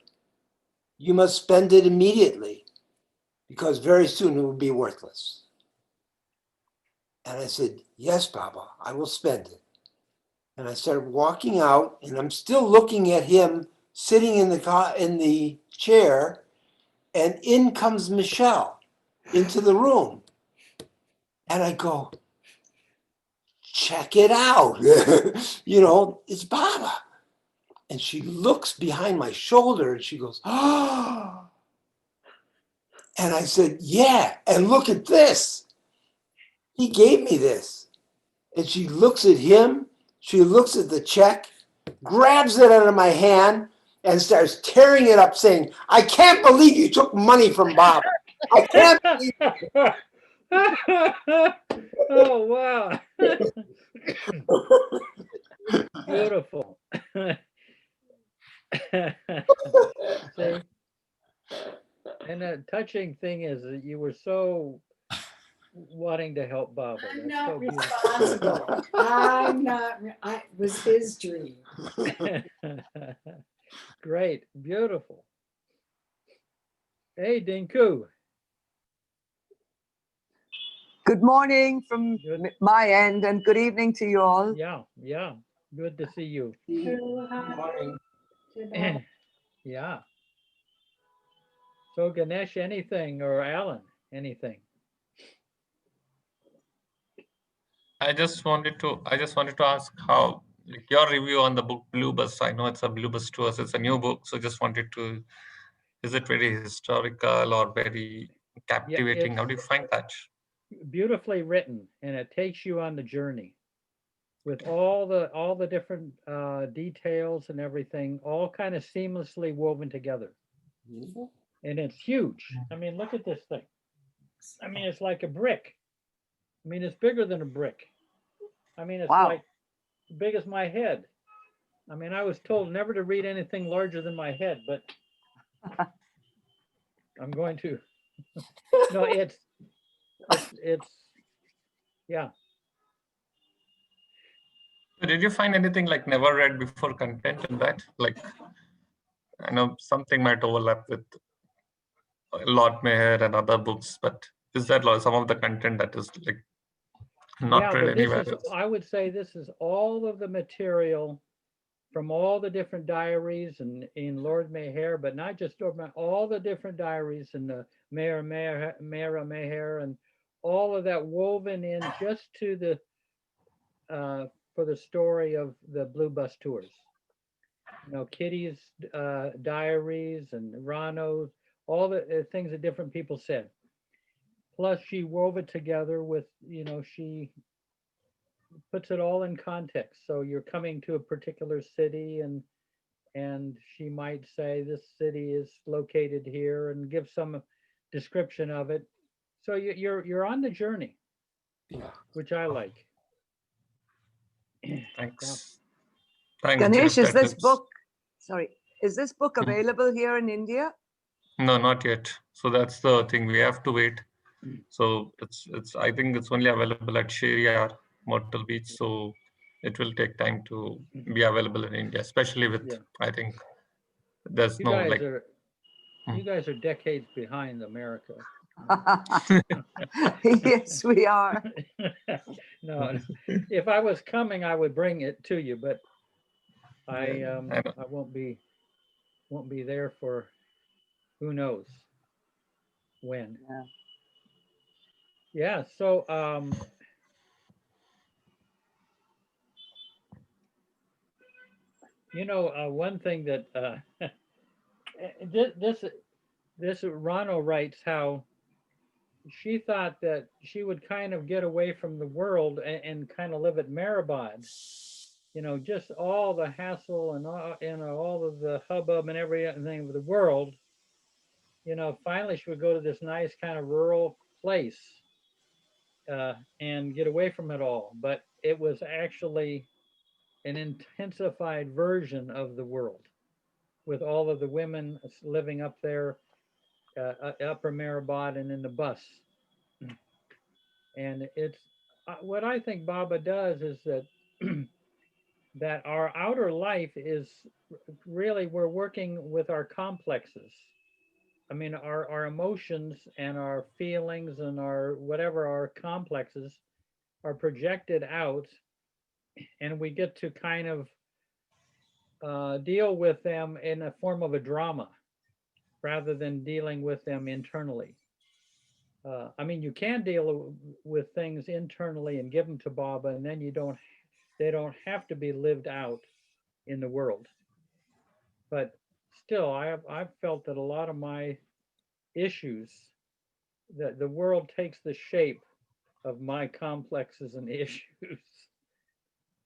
you must spend it immediately, because very soon it will be worthless. And I said, yes, Baba, I will spend it. And I started walking out, and I'm still looking at him sitting in the chair, and in comes Michelle into the room. And I go, check it out. It's Baba. And she looks behind my shoulder and she goes, oh. And I said, yeah, and look at this. He gave me this. And she looks at him, she looks at the check, grabs it out of my hand, and starts tearing it up, saying, I can't believe you took money from Bob. I can't believe Oh, wow. Beautiful. See? And the touching thing is that you were so wanting to help Baba. I'm That's not so beautiful. responsible. I'm not. It was his dream. Great, beautiful. Hey, Dinku. Good morning from Good. my end, and good evening to you all. Yeah, good to see you. Good morning. Yeah. So Ganesh, anything, or Alan, anything? I just wanted to ask how, like, your review on the book Blue Bus. I know it's a Blue Bus to us. It's a new book, so just wanted to. Is it very historical or very Yeah, captivating? it's How do you find that? beautifully written, and it takes you on the journey with all the different details and everything, all kind of seamlessly woven together. And it's huge. I mean, look at this thing. I mean, it's like a brick. I mean, it's bigger than a brick. I mean, it's Wow. like big as my head. I mean, I was told never to read anything larger than my head, but I'm going to. No, it's yeah. So did you find anything like never read before content in that? Like, I know something might overlap with Lord Mayor and other books, but is that some of the content that is like not Yeah, read but this anywhere is, else? I would say this is all of the material from all the different diaries and in Lord Mayor, but not just Lord Mayor, all the different diaries and the Mayor, and all of that woven in just to the for the story of the Blue Bus Tours. You know, Kitty's diaries and Rano's, all the things that different people said. Plus, she wove it together with, she puts it all in context. So you're coming to a particular city, and she might say this city is located here and give some description of it. So you're on the journey, Yeah. which I like. Thanks. Thanks, Ganesh, Jeff. is That this helps. book, sorry, is this book available here in India? No, not yet. So that's the thing. We have to wait. So it's. I think it's only available at Sheriar, Myrtle Beach. So it will take time to be available in India, especially with. Yeah. I think there's You no guys like. are you guys are decades behind America. Yes, we are. No, if I was coming, I would bring it to you, but I I know. I won't be there for who knows when. Yeah. Yeah, so one thing that this Rano writes how she thought that she would kind of get away from the world and kind of live at Maribod. Just all the hassle and all of the hubbub and everything of the world. Finally she would go to this nice kind of rural place and get away from it all. But it was actually an intensified version of the world with all of the women living up there, upper Maribod and in the bus. And it's what I think Baba does is that that our outer life is really we're working with our complexes. I mean, our emotions and our feelings and our whatever our complexes are projected out, and we get to kind of deal with them in a form of a drama rather than dealing with them internally. I mean, you can deal with things internally and give them to Baba, and then they don't have to be lived out in the world. But still, I've felt that a lot of my issues, that the world takes the shape of my complexes and issues,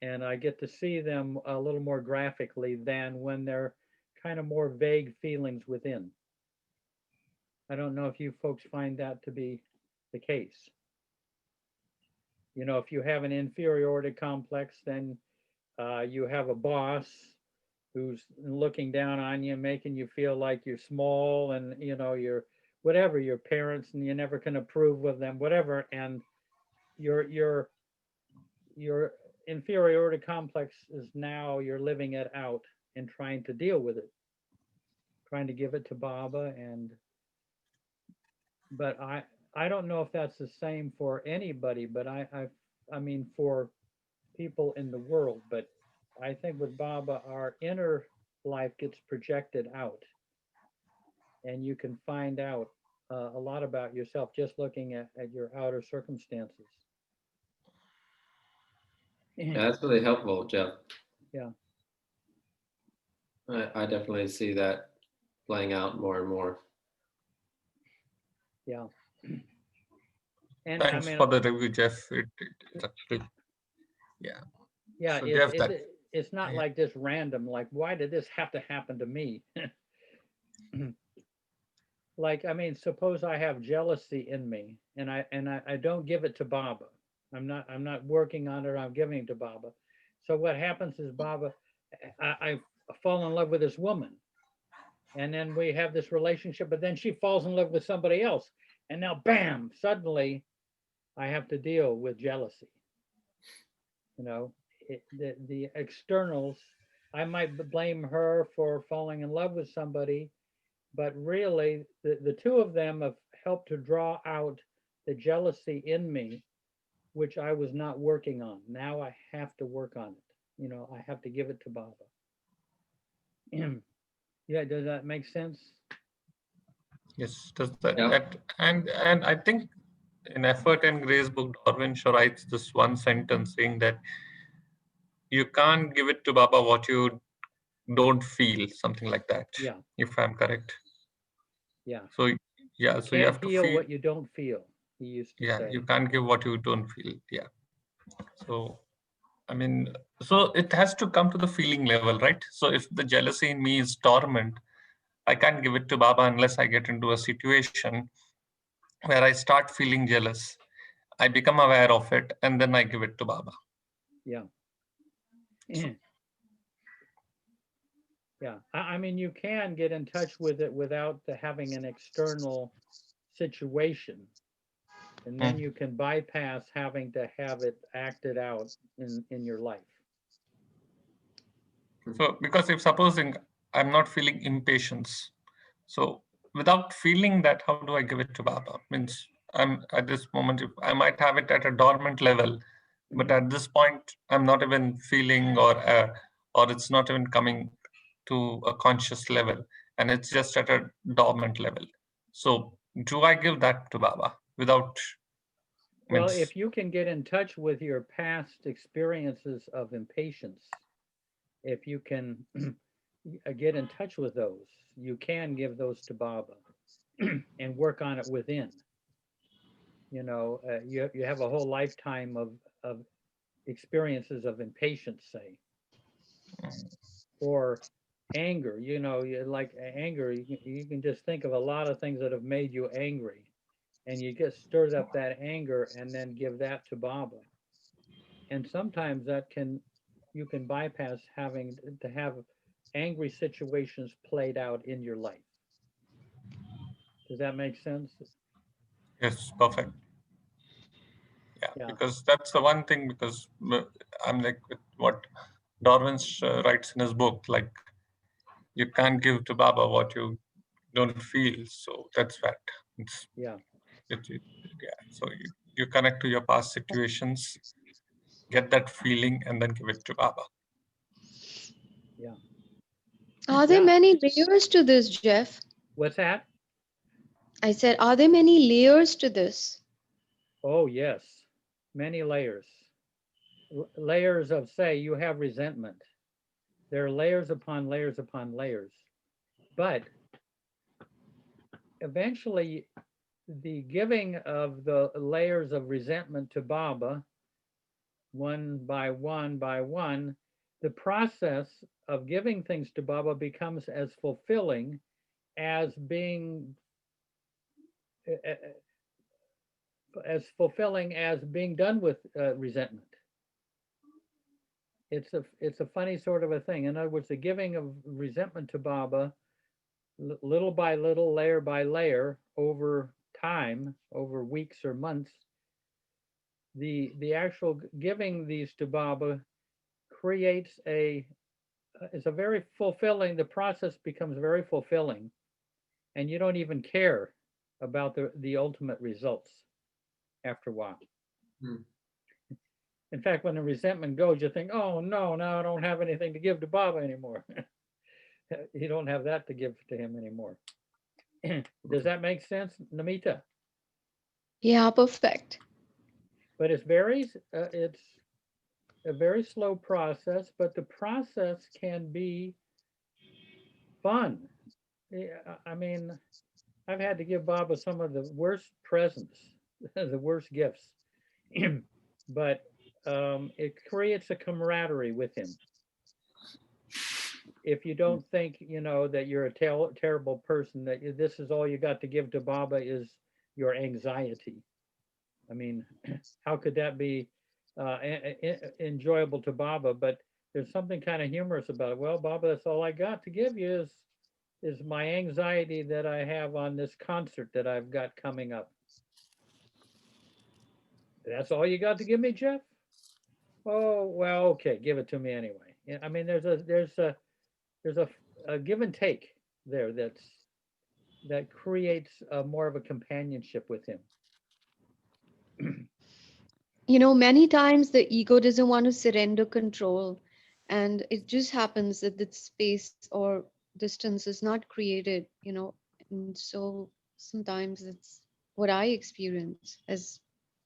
and I get to see them a little more graphically than when they're kind of more vague feelings within. I don't know if you folks find that to be the case. If you have an inferiority complex, then you have a boss who's looking down on you, making you feel like you're small, and you're whatever, your parents, and you never can approve of them, whatever, and your inferiority complex is now you're living it out and trying to deal with it, trying to give it to Baba, but I don't know if that's the same for anybody, but I mean for people in the world, but I think with Baba, our inner life gets projected out, and you can find out a lot about yourself just looking at your outer circumstances. Yeah, that's really helpful, Jeff. Yeah. I definitely see that playing out more and more. Yeah. And Thanks I mean, for the review, Jeff. It's actually, yeah. yeah, So Jeff, it's not yeah. like this random, like, why did this have to happen to me? Like, I mean, suppose I have jealousy in me and I don't give it to Baba. I'm not working on it, I'm giving it to Baba. So what happens is Baba, I fall in love with this woman, and then we have this relationship, but then she falls in love with somebody else. And now bam, suddenly I have to deal with jealousy. You know, the externals, I might blame her for falling in love with somebody, but really the two of them have helped to draw out the jealousy in me, which I was not working on. Now I have to work on it. You know, I have to give it to Baba. Yeah, does that make sense? Yes, does that, Yeah. and I think in Effort and Grace book, Darwin Shaw writes this one sentence saying that you can't give it to Baba what you don't feel, something like that. Yeah. If I'm correct. Yeah. So yeah, so you Can't have to heal feel. what you don't feel, he used to Yeah, say. you can't give what you don't feel. Yeah. So I mean, so it has to come to the feeling level, right? So if the jealousy in me is dormant, I can't give it to Baba unless I get into a situation where I start feeling jealous. I become aware of it, and then I give it to Baba. Yeah. So, Yeah. I mean, you can get in touch with it without having an external situation. And then you can bypass having to have it acted out in your life. so because if supposing I'm not feeling impatience, so without feeling that, how do I give it to Baba? Means I'm at this moment, if I might have it at a dormant level, but at this point, I'm not even feeling or it's not even coming to a conscious level, and it's just at a dormant level. So do I give that to Baba without? Well, Means, if you can get in touch with your past experiences of impatience, if you can get in touch with those, you can give those to Baba and work on it within. You know, you have a whole lifetime of experiences of impatience, say, or anger. You know, you like anger. You can just think of a lot of things that have made you angry, and you get stirred up that anger, and then give that to Baba. And sometimes you can bypass having to have angry situations played out in your life. Does that make sense? yes, perfect. Yeah. Because that's the one thing, because I'm like with what Darwin writes in his book, like you can't give to Baba what you don't feel. So that's fact. Yeah. So you connect to your past situations, get that feeling, and then give it to Baba. Yeah. Are there many layers to this, Jeff? What's that? I said, are there many layers to this? Oh, yes. Many layers. Layers of, say, you have resentment. There are layers upon layers upon layers. But eventually, the giving of the layers of resentment to Baba, one by one by one, the process of giving things to Baba becomes as fulfilling as being done with resentment. It's a funny sort of a thing. In other words, the giving of resentment to Baba, little by little, layer by layer, over time, over weeks or months, the actual giving these to Baba creates it's a very fulfilling. The process becomes very fulfilling, and you don't even care about the ultimate results after a while. In fact, when the resentment goes, you think, oh no, now I don't have anything to give to Baba anymore. You don't have that to give to him anymore. Does that make sense, Namita? Yeah, perfect. But it's a very slow process, but the process can be fun. Yeah, I mean, I've had to give Baba some of the worst presents, the worst gifts, but it creates a camaraderie with him. If you don't think, that you're a terrible person, that this is all you got to give to Baba is your anxiety. I mean, how could that be enjoyable to Baba? But there's something kind of humorous about it. Well, Baba, that's all I got to give you is my anxiety that I have on this concert that I've got coming up. That's all you got to give me, Jeff? Oh, well, okay, give it to me anyway. Yeah, I mean, there's a give and take there that creates more of a companionship with him. Many times the ego doesn't want to surrender control, and it just happens that the space or distance is not created, and so sometimes it's what I experience as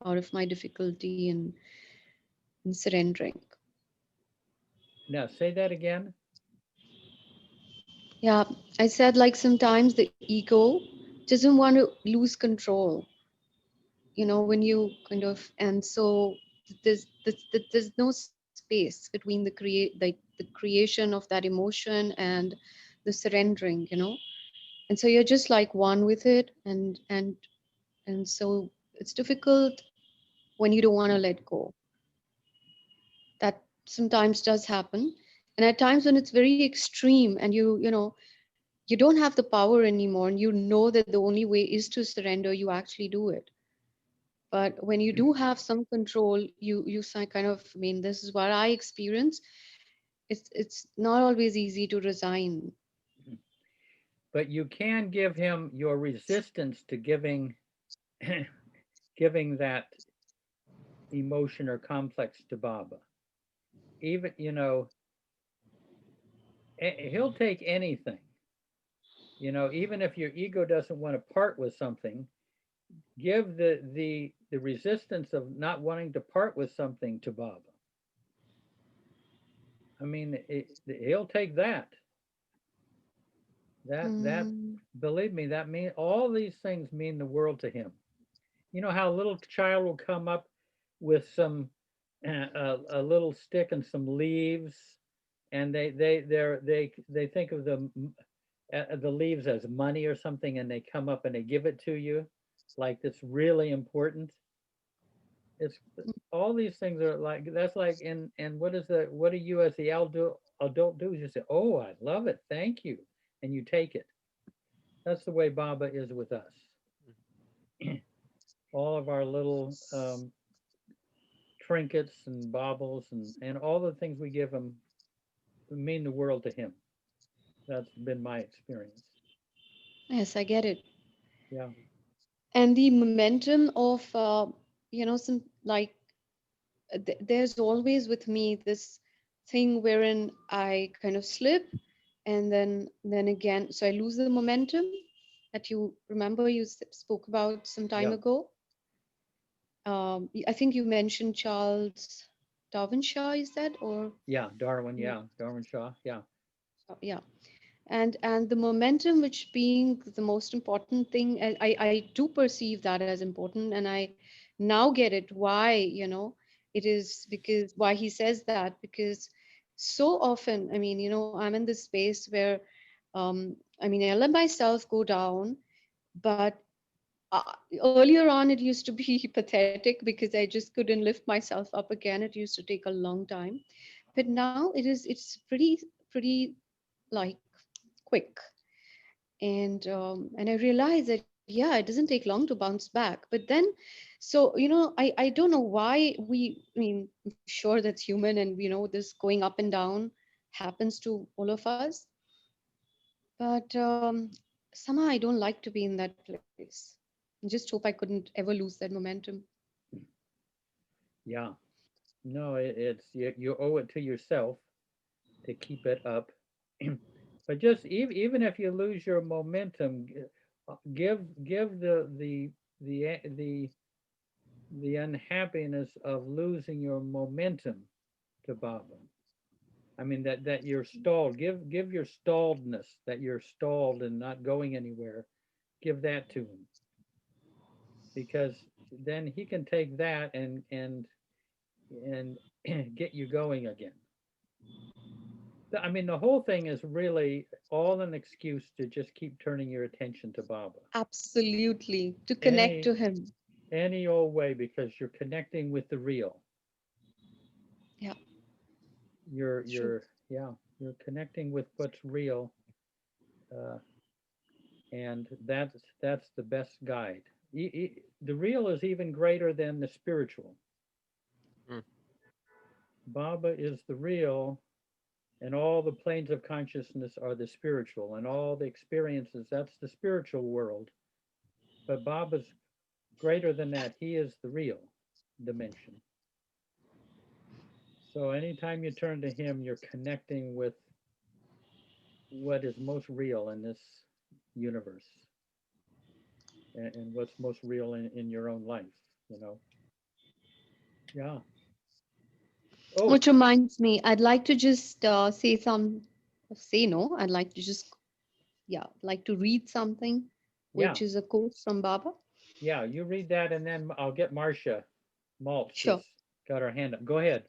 part of my difficulty in surrendering. Now, say that again. Yeah, I said like sometimes the ego doesn't want to lose control, when you kind of, and so there's no space between the creation of that emotion and the surrendering, and so you're just like one with it, and so it's difficult when you don't want to let go. That sometimes does happen, and at times when it's very extreme and you don't have the power anymore, and you know that the only way is to surrender, you actually do it. But when you do have some control, you kind of, I mean, this is what I experience. It's not always easy to resign. But you can give him your resistance to giving giving that emotion or complex to Baba. Even, he'll take anything. Even if your ego doesn't want to part with something, give the resistance of not wanting to part with something to Baba. I mean, he'll take that. That believe me, that mean all these things mean the world to him. You know how a little child will come up with a little stick and some leaves, and they think of the leaves as money or something, and they come up and they give it to you, like it's really important. It's all these things are like that's like and what do you as the adult do? You say, oh, I love it, thank you, and you take it. That's the way Baba is with us. All of our little trinkets and baubles and all the things we give him mean the world to him. That's been my experience. Yes, I get it. Yeah. And the momentum of some like there's always with me this thing wherein I kind of slip, and then again, so I lose the momentum that you remember you spoke about some time Yeah. ago. I think you mentioned Charles Darwin Shaw, is that, or Yeah, Darwin. Yeah, Darwin Shaw. Yeah. yeah, and the momentum, which being the most important thing, I do perceive that as important, and I now get it why, it is, because why he says that, because so often, I mean, I'm in this space where I mean, I let myself go down, but uh, earlier on it used to be pathetic because I just couldn't lift myself up again. It used to take a long time, but now it's pretty like quick, and I realized that, yeah, it doesn't take long to bounce back. But then, so I don't know why I mean, I'm sure that's human, and this going up and down happens to all of us, but somehow I don't like to be in that place. I just hope I couldn't ever lose that momentum. Yeah. No, it's you owe it to yourself to keep it up. But just even if you lose your momentum, give the unhappiness of losing your momentum to Baba. I mean that you're stalled. Give your stalledness, that you're stalled and not going anywhere. Give that to him, because then he can take that and get you going again. I mean, the whole thing is really all an excuse to just keep turning your attention to Baba. Absolutely. To connect to him. Any old way, because you're connecting with the real. Yeah. You're connecting with what's real, and that's the best guide. The real is even greater than the spiritual. Baba is the real, and all the planes of consciousness are the spiritual, and all the experiences, that's the spiritual world. But Baba's greater than that. He is the real dimension. So anytime you turn to him, you're connecting with what is most real in this universe, and what's most real in your own life, you know. Yeah. Oh, Which reminds me, I'd like to just I'd like to just, like to read something, which yeah, is a quote from Baba. yeah. You read that, and then I'll get Marcia Maltz Sure. has got her hand up. Go ahead.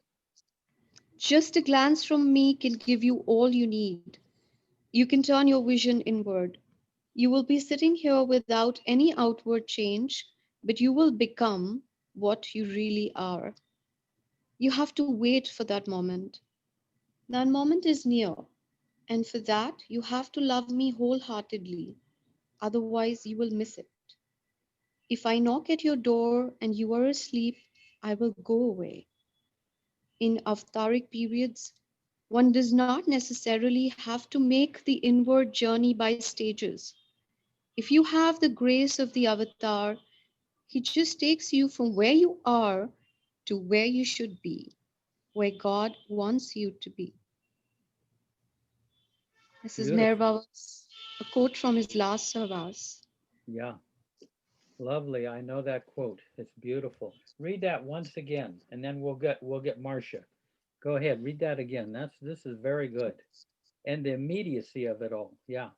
Just a glance from me can give you all you need. You can turn your vision inward. You will be sitting here without any outward change, but you will become what you really are. You have to wait for that moment. That moment is near, and for that, you have to love me wholeheartedly. Otherwise, you will miss it. If I knock at your door and you are asleep, I will go away. In avataric periods, one does not necessarily have to make the inward journey by stages. If you have the grace of the avatar, he just takes you from where you are to where you should be, where God wants you to be. This is Meher Beautiful. Baba's, a quote from his last service. Yeah, lovely. I know that quote. It's beautiful. Read that once again, and then we'll get Marcia. Go ahead, read that again. This is very good, and the immediacy of it all. Yeah.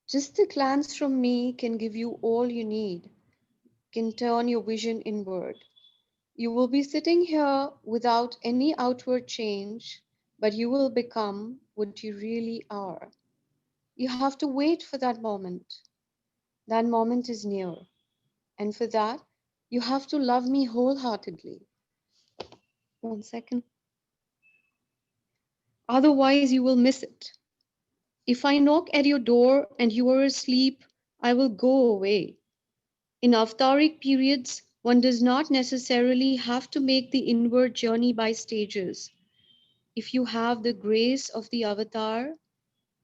Just a glance from me can give you all you need, can turn your vision inward. You will be sitting here without any outward change, but you will become what you really are. You have to wait for that moment. That moment is near. And for that, you have to love me wholeheartedly. 1 second. Otherwise, you will miss it. If I knock at your door and you are asleep, I will go away. In avataric periods, one does not necessarily have to make the inward journey by stages. If you have the grace of the avatar,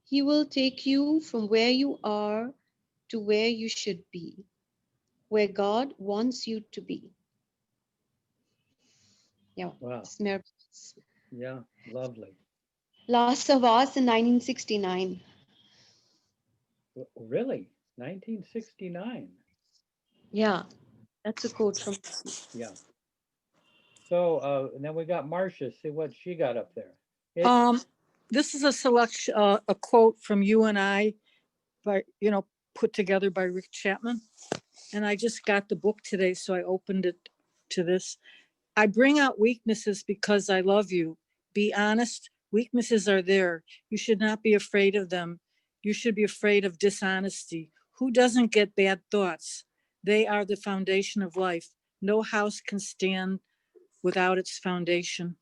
he will take you from where you are to where you should be, where God wants you to be. Yeah. Wow. Yeah, lovely. Last Savas in 1969. Really? 1969? Yeah, that's a quote from. Yeah. So then we got Marcia. See what she got up there. This is a selection, a quote from You and I, by put together by Rick Chapman, and I just got the book today, so I opened it to this. I bring out weaknesses because I love you. Be honest. Weaknesses are there. You should not be afraid of them. You should be afraid of dishonesty. Who doesn't get bad thoughts? They are the foundation of life. No house can stand without its foundation.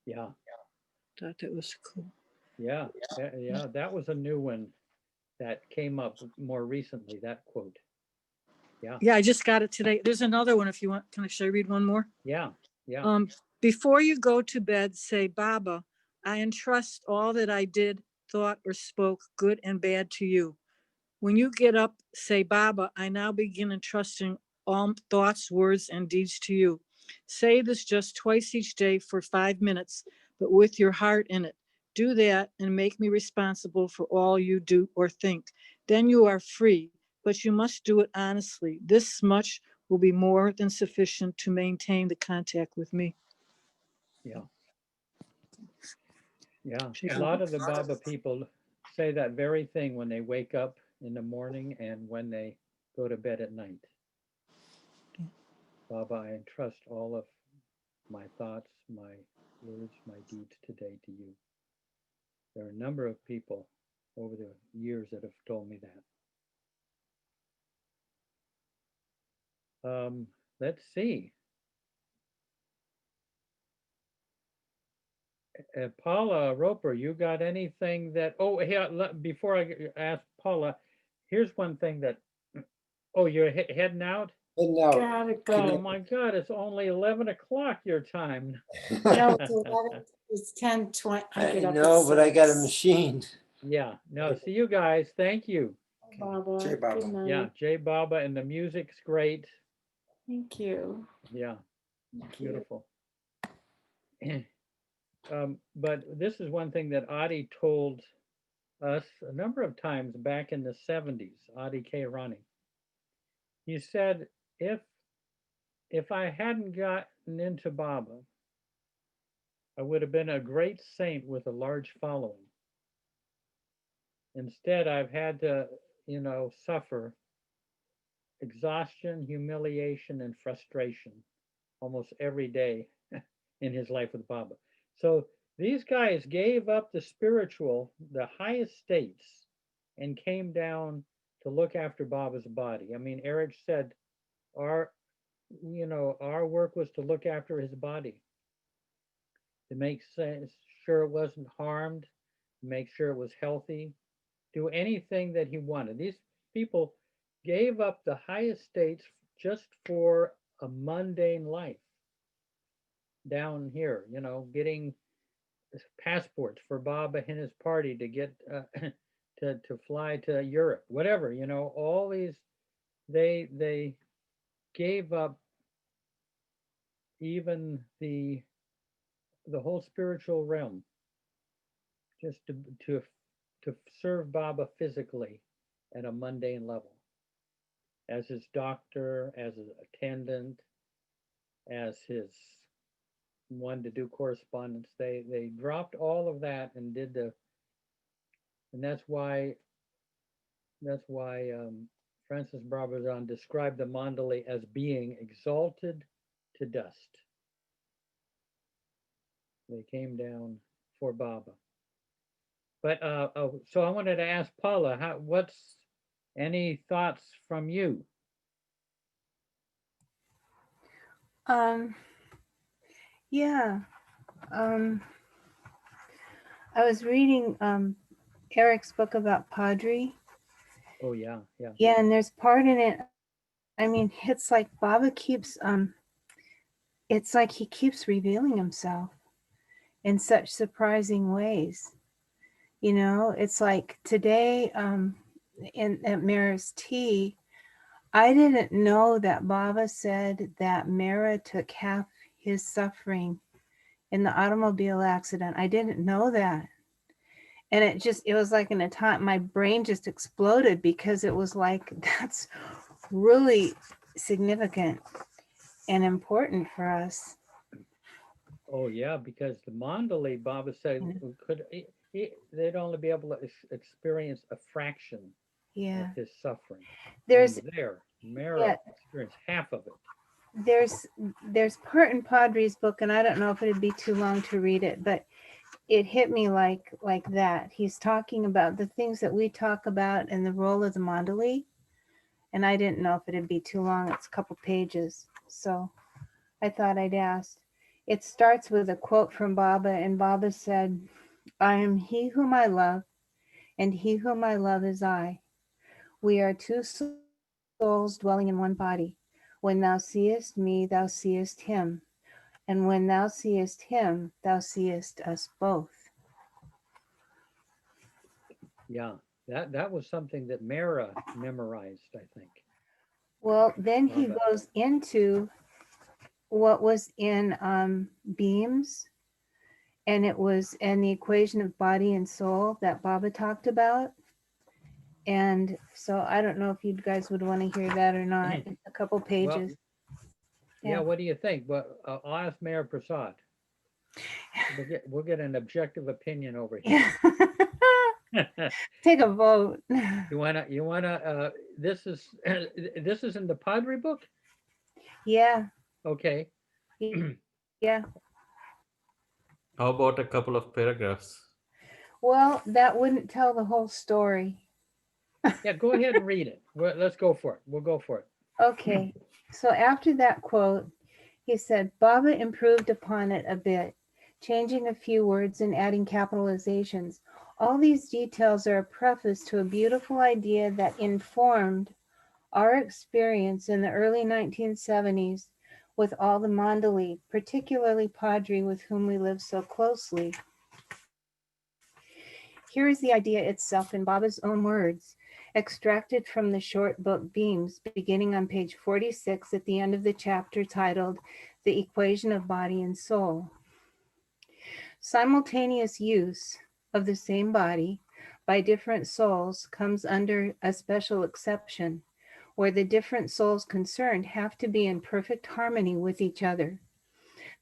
Yeah. Thought that was cool. Yeah. Yeah. That was a new one that came up more recently, that quote. Yeah. Yeah, I just got it today. There's another one if you want. Should I read one more? Yeah. Yeah. Before you go to bed, say, Baba, I entrust all that I did, thought, or spoke, good and bad, to you. When you get up, say, Baba, I now begin entrusting all thoughts, words, and deeds to you. Say this just twice each day for 5 minutes, but with your heart in it. Do that and make me responsible for all you do or think. Then you are free, but you must do it honestly. This much will be more than sufficient to maintain the contact with me. Yeah. Yeah. A lot of the Baba people say that very thing when they wake up in the morning and when they go to bed at night. Baba, I entrust all of my thoughts, my words, my deeds today to you. There are a number of people over the years that have told me that. Let's see. Paula Roper, you got anything that, oh, here, before I ask Paula, here's one thing that, oh, you're heading out? And now, Gotta Oh go. my God, it's only 11 o'clock your time. No, it's 11, it's 10:20. I get up know, at but I got a 6. machine. Yeah, no, see you guys. Thank you. Baba, Jai Baba. good night. Yeah, Jay Baba, and the music's great. Thank you. Yeah, Thank you. beautiful. But this is one thing that Adi told us a number of times back in the 70s, Adi K. Rani. He said, if I hadn't gotten into Baba, I would have been a great saint with a large following. Instead, I've had to, suffer exhaustion, humiliation, and frustration almost every day in his life with Baba. So these guys gave up the spiritual, the highest states, and came down to look after Baba's body. I mean, Eric said our work was to look after his body, to make sure it wasn't harmed, make sure it was healthy, do anything that he wanted. These people gave up the highest states just for a mundane life down here, getting passports for Baba and his party to get to fly to Europe, whatever, all these they gave up even the whole spiritual realm just to serve Baba physically at a mundane level, as his doctor, as his attendant, as his one to do correspondence. They dropped all of that and did and that's why Francis Barbazan described the mandali as being exalted to dust. They came down for Baba. But so I wanted to ask Paula, what's any thoughts from you? Yeah. I was reading Eric's book about Padre. Oh yeah, yeah. Yeah, and there's part in it. I mean, it's like Baba keeps it's like he keeps revealing himself in such surprising ways. It's like today at Mara's tea, I didn't know that Baba said that Mara took half his suffering in the automobile accident. I didn't know that. And it was like in a time, my brain just exploded because it was like, that's really significant and important for us. Oh yeah, because the mandali, Baba said, they'd only be able to experience a fraction of his suffering. There's Mara experienced half of it. There's part in Padre's book, and I don't know if it'd be too long to read it, but it hit me like that. He's talking about the things that we talk about and the role of the mandali, and I didn't know if it'd be too long. It's a couple pages, so I thought I'd ask. It starts with a quote from Baba, and Baba said, "I am he whom I love, and he whom I love is I. We are two souls dwelling in one body. When thou seest me, thou seest him. And when thou seest him, thou seest us both." Yeah, that was something that Mara memorized, I think. Well, then he goes into what was in Beams, and it was and the equation of body and soul that Baba talked about. And so I don't know if you guys would want to hear that or not. It's a couple Well, pages. yeah, what do you think? But I'll ask Mayor Prasad. We'll get an objective opinion over here. Take a vote. You wanna this is this is in the Padre book? Yeah. Okay. Yeah. How about a couple of paragraphs? Well, that wouldn't tell the whole story. Yeah, go ahead and read it. Let's go for it. We'll go for it. Okay. So after that quote, he said, Baba improved upon it a bit, changing a few words and adding capitalizations. All these details are a preface to a beautiful idea that informed our experience in the early 1970s with all the Mandali, particularly Padre, with whom we live so closely. Here is the idea itself in Baba's own words, extracted from the short book Beams, beginning on page 46 at the end of the chapter titled The Equation of Body and Soul. Simultaneous use of the same body by different souls comes under a special exception, where the different souls concerned have to be in perfect harmony with each other.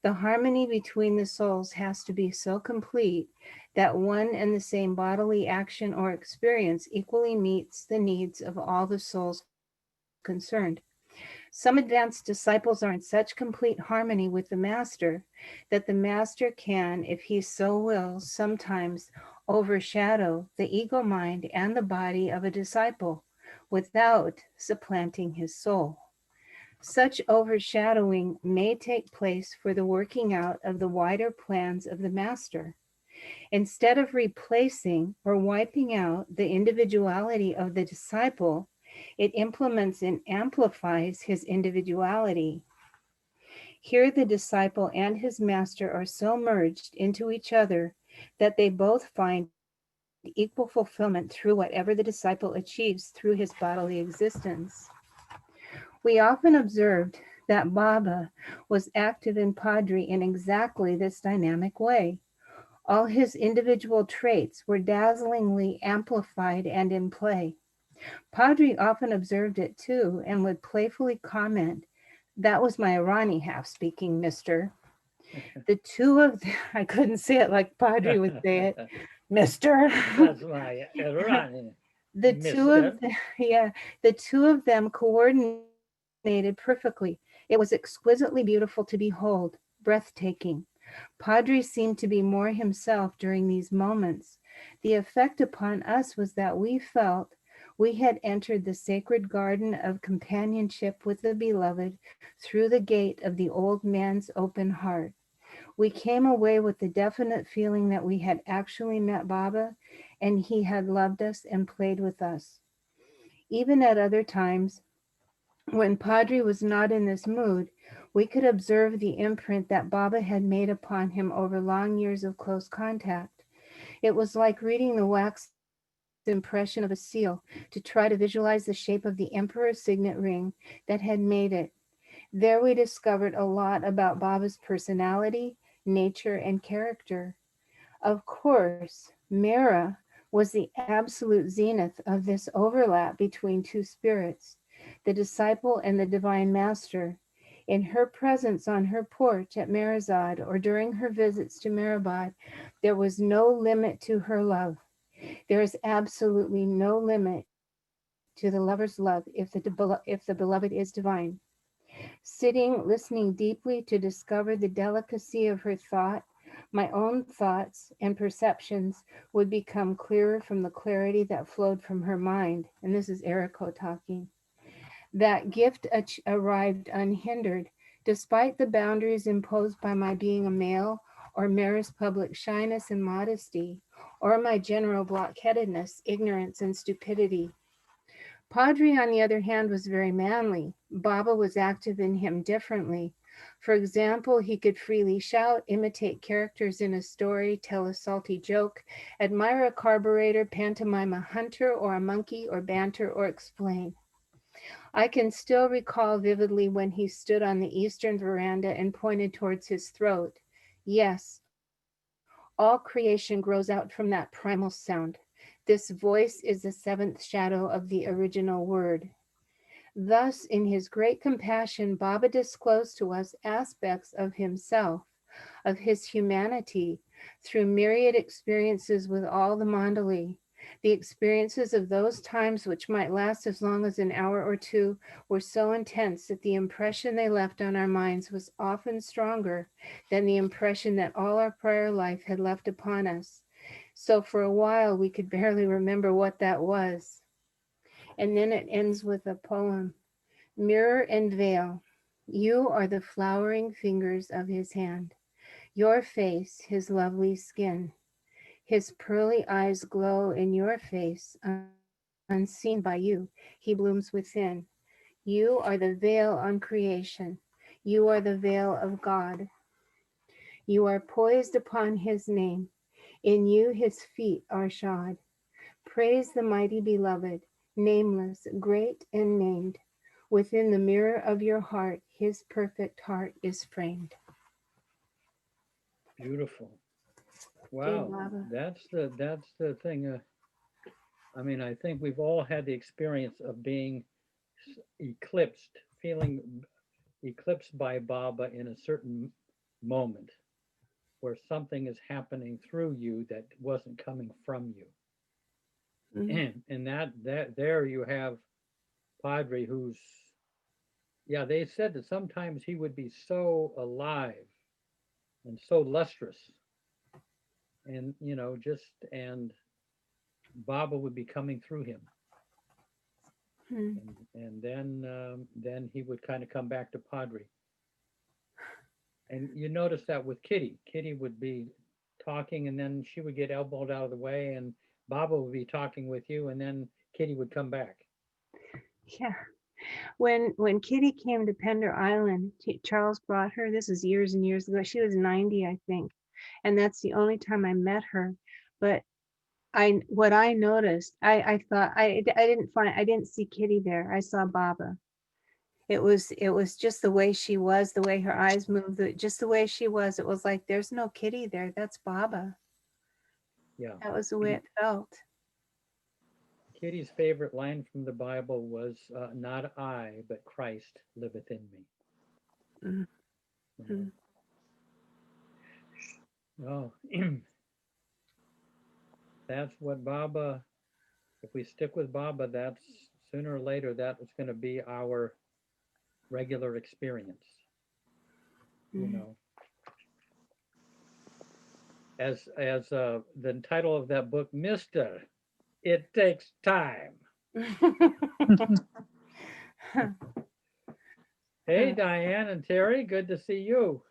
The harmony between the souls has to be so complete that one and the same bodily action or experience equally meets the needs of all the souls concerned. Some advanced disciples are in such complete harmony with the master that the master can, if he so wills, sometimes overshadow the ego mind and the body of a disciple without supplanting his soul. Such overshadowing may take place for the working out of the wider plans of the master. Instead of replacing or wiping out the individuality of the disciple, it implements and amplifies his individuality. Here, the disciple and his master are so merged into each other that they both find equal fulfillment through whatever the disciple achieves through his bodily existence. We often observed that Baba was active in Padre in exactly this dynamic way. All his individual traits were dazzlingly amplified and in play. Padre often observed it too and would playfully comment, "That was my Irani half speaking, mister." The two of them, I couldn't say it like Padre would say it, mister. That's my Irani. The two of them, yeah, the two of them coordinated perfectly. It was exquisitely beautiful to behold, breathtaking. Padre seemed to be more himself during these moments. The effect upon us was that we felt we had entered the sacred garden of companionship with the beloved through the gate of the old man's open heart. We came away with the definite feeling that we had actually met Baba and he had loved us and played with us. Even at other times, when Padre was not in this mood, we could observe the imprint that Baba had made upon him over long years of close contact. It was like reading the wax impression of a seal to try to visualize the shape of the emperor's signet ring that had made it. There we discovered a lot about Baba's personality, nature, and character. Of course, Mira was the absolute zenith of this overlap between two spirits, the disciple and the divine master. In her presence on her porch at Merazad or during her visits to Mirabad, there was no limit to her love. There is absolutely no limit to the lover's love if the beloved is divine. Sitting, listening deeply to discover the delicacy of her thought, my own thoughts and perceptions would become clearer from the clarity that flowed from her mind. And this is Eriko talking. That gift arrived unhindered, despite the boundaries imposed by my being a male, or Mara's public shyness and modesty, or my general blockheadedness, ignorance, and stupidity. Padre, on the other hand, was very manly. Baba was active in him differently. For example, he could freely shout, imitate characters in a story, tell a salty joke, admire a carburetor, pantomime a hunter or a monkey, or banter or explain. I can still recall vividly when he stood on the eastern veranda and pointed towards his throat. Yes, All creation grows out from that primal sound. This voice is the seventh shadow of the original word. Thus, in his great compassion, Baba disclosed to us aspects of himself, of his humanity, through myriad experiences with all the Mandali. The experiences of those times, which might last as long as an hour or two, were so intense that the impression they left on our minds was often stronger than the impression that all our prior life had left upon us. So for a while, we could barely remember what that was. And then it ends with a poem. Mirror and veil, you are the flowering fingers of his hand. Your face, his lovely skin. His pearly eyes glow in your face, unseen by you. He blooms within. You are the veil on creation. You are the veil of God. You are poised upon his name. In you his feet are shod. Praise the mighty beloved, nameless, great and named. Within the mirror of your heart, his perfect heart is framed. Beautiful. Jai Wow, Baba. that's the thing. I mean, I think we've all had the experience of being eclipsed, feeling eclipsed by Baba in a certain moment where something is happening through you that wasn't coming from you. And that there you have Padre who's, yeah, they said that sometimes he would be so alive and so lustrous, and and Baba would be coming through him. And then he would kind of come back to Padre. And you notice that with Kitty. Kitty would be talking, and then she would get elbowed out of the way, and Baba would be talking with you, and then Kitty would come back. Yeah. When Kitty came to Pender Island, Charles brought her. This is years and years ago. She was 90, I think, and that's the only time I met her. But what I noticed, I thought I didn't see Kitty there. I saw Baba. It was just the way she was, the way her eyes moved, just the way she was. It was like there's no Kitty there. That's Baba. Yeah. That was the way it felt. Kitty's favorite line from the Bible was, "Not I, but Christ liveth in me." Oh, that's what Baba. If we stick with Baba, that's sooner or later that was going to be our regular experience. As the title of that book, Mister, it takes time. Hey, Diane and Terry, good to see you.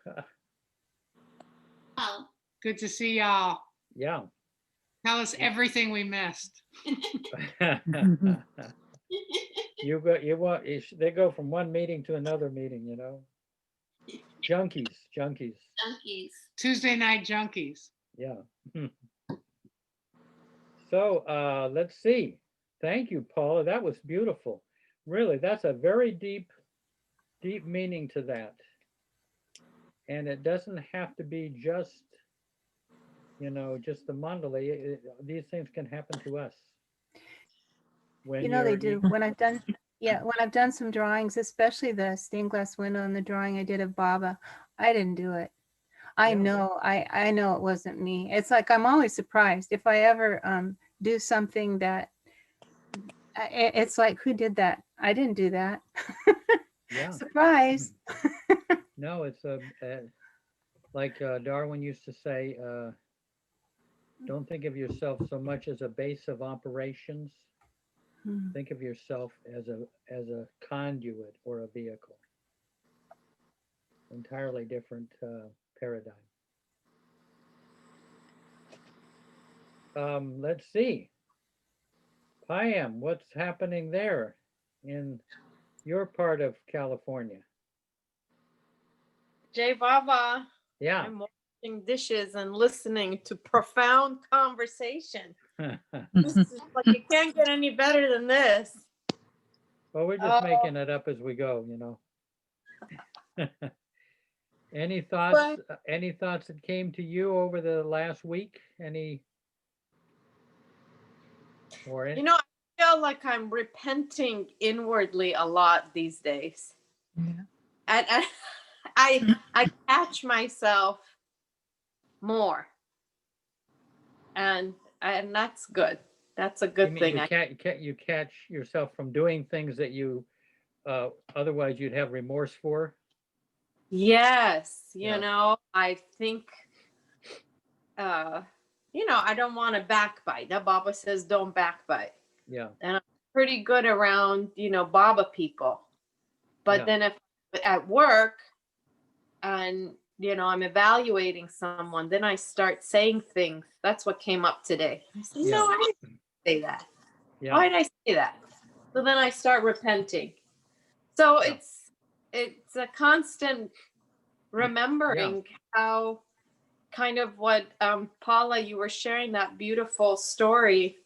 Oh, good to see y'all. Yeah. Tell us everything we missed. They go from one meeting to another meeting, Junkies. Tuesday night junkies. Yeah. So let's see. Thank you, Paula. That was beautiful. Really, that's a very deep meaning to that. And it doesn't have to be just, just the mandali. These things can happen to us. When they do. When I've done some drawings, especially the stained glass window and the drawing I did of Baba, I didn't do it. I know it wasn't me. It's like I'm always surprised if I ever do something that it's like, who did that? I didn't do that. Yeah. Surprise. No, it's like Darwin used to say, don't think of yourself so much as a base of operations. Think of yourself as a conduit or a vehicle. Entirely different paradigm. Let's see. Payam, what's happening there in your part of California? Jai Baba. Yeah. I'm washing dishes and listening to profound conversation. This is like, it can't get any better than this. Well, we're just making it up as we go, Any thoughts? Any thoughts that came to you over the last week? Any? Or any? You know, I feel like I'm repenting inwardly a lot these days. Yeah. And I catch myself more. And that's good. That's a You good mean thing. you catch yourself from doing things that you otherwise you'd have remorse for? Yes, Yeah. you know, I think you know, I don't want to backbite. That Baba says don't backbite. Yeah. And I'm pretty good around, you know, Baba people. But Yeah. then if at work and, you know, I'm evaluating someone, then I start saying things. That's what came up today. I said, Yeah. no, I didn't say that. Yeah. Why did I say that? So then I start repenting. So Yeah. it's a constant remembering how kind of what Paula, you were sharing that beautiful story,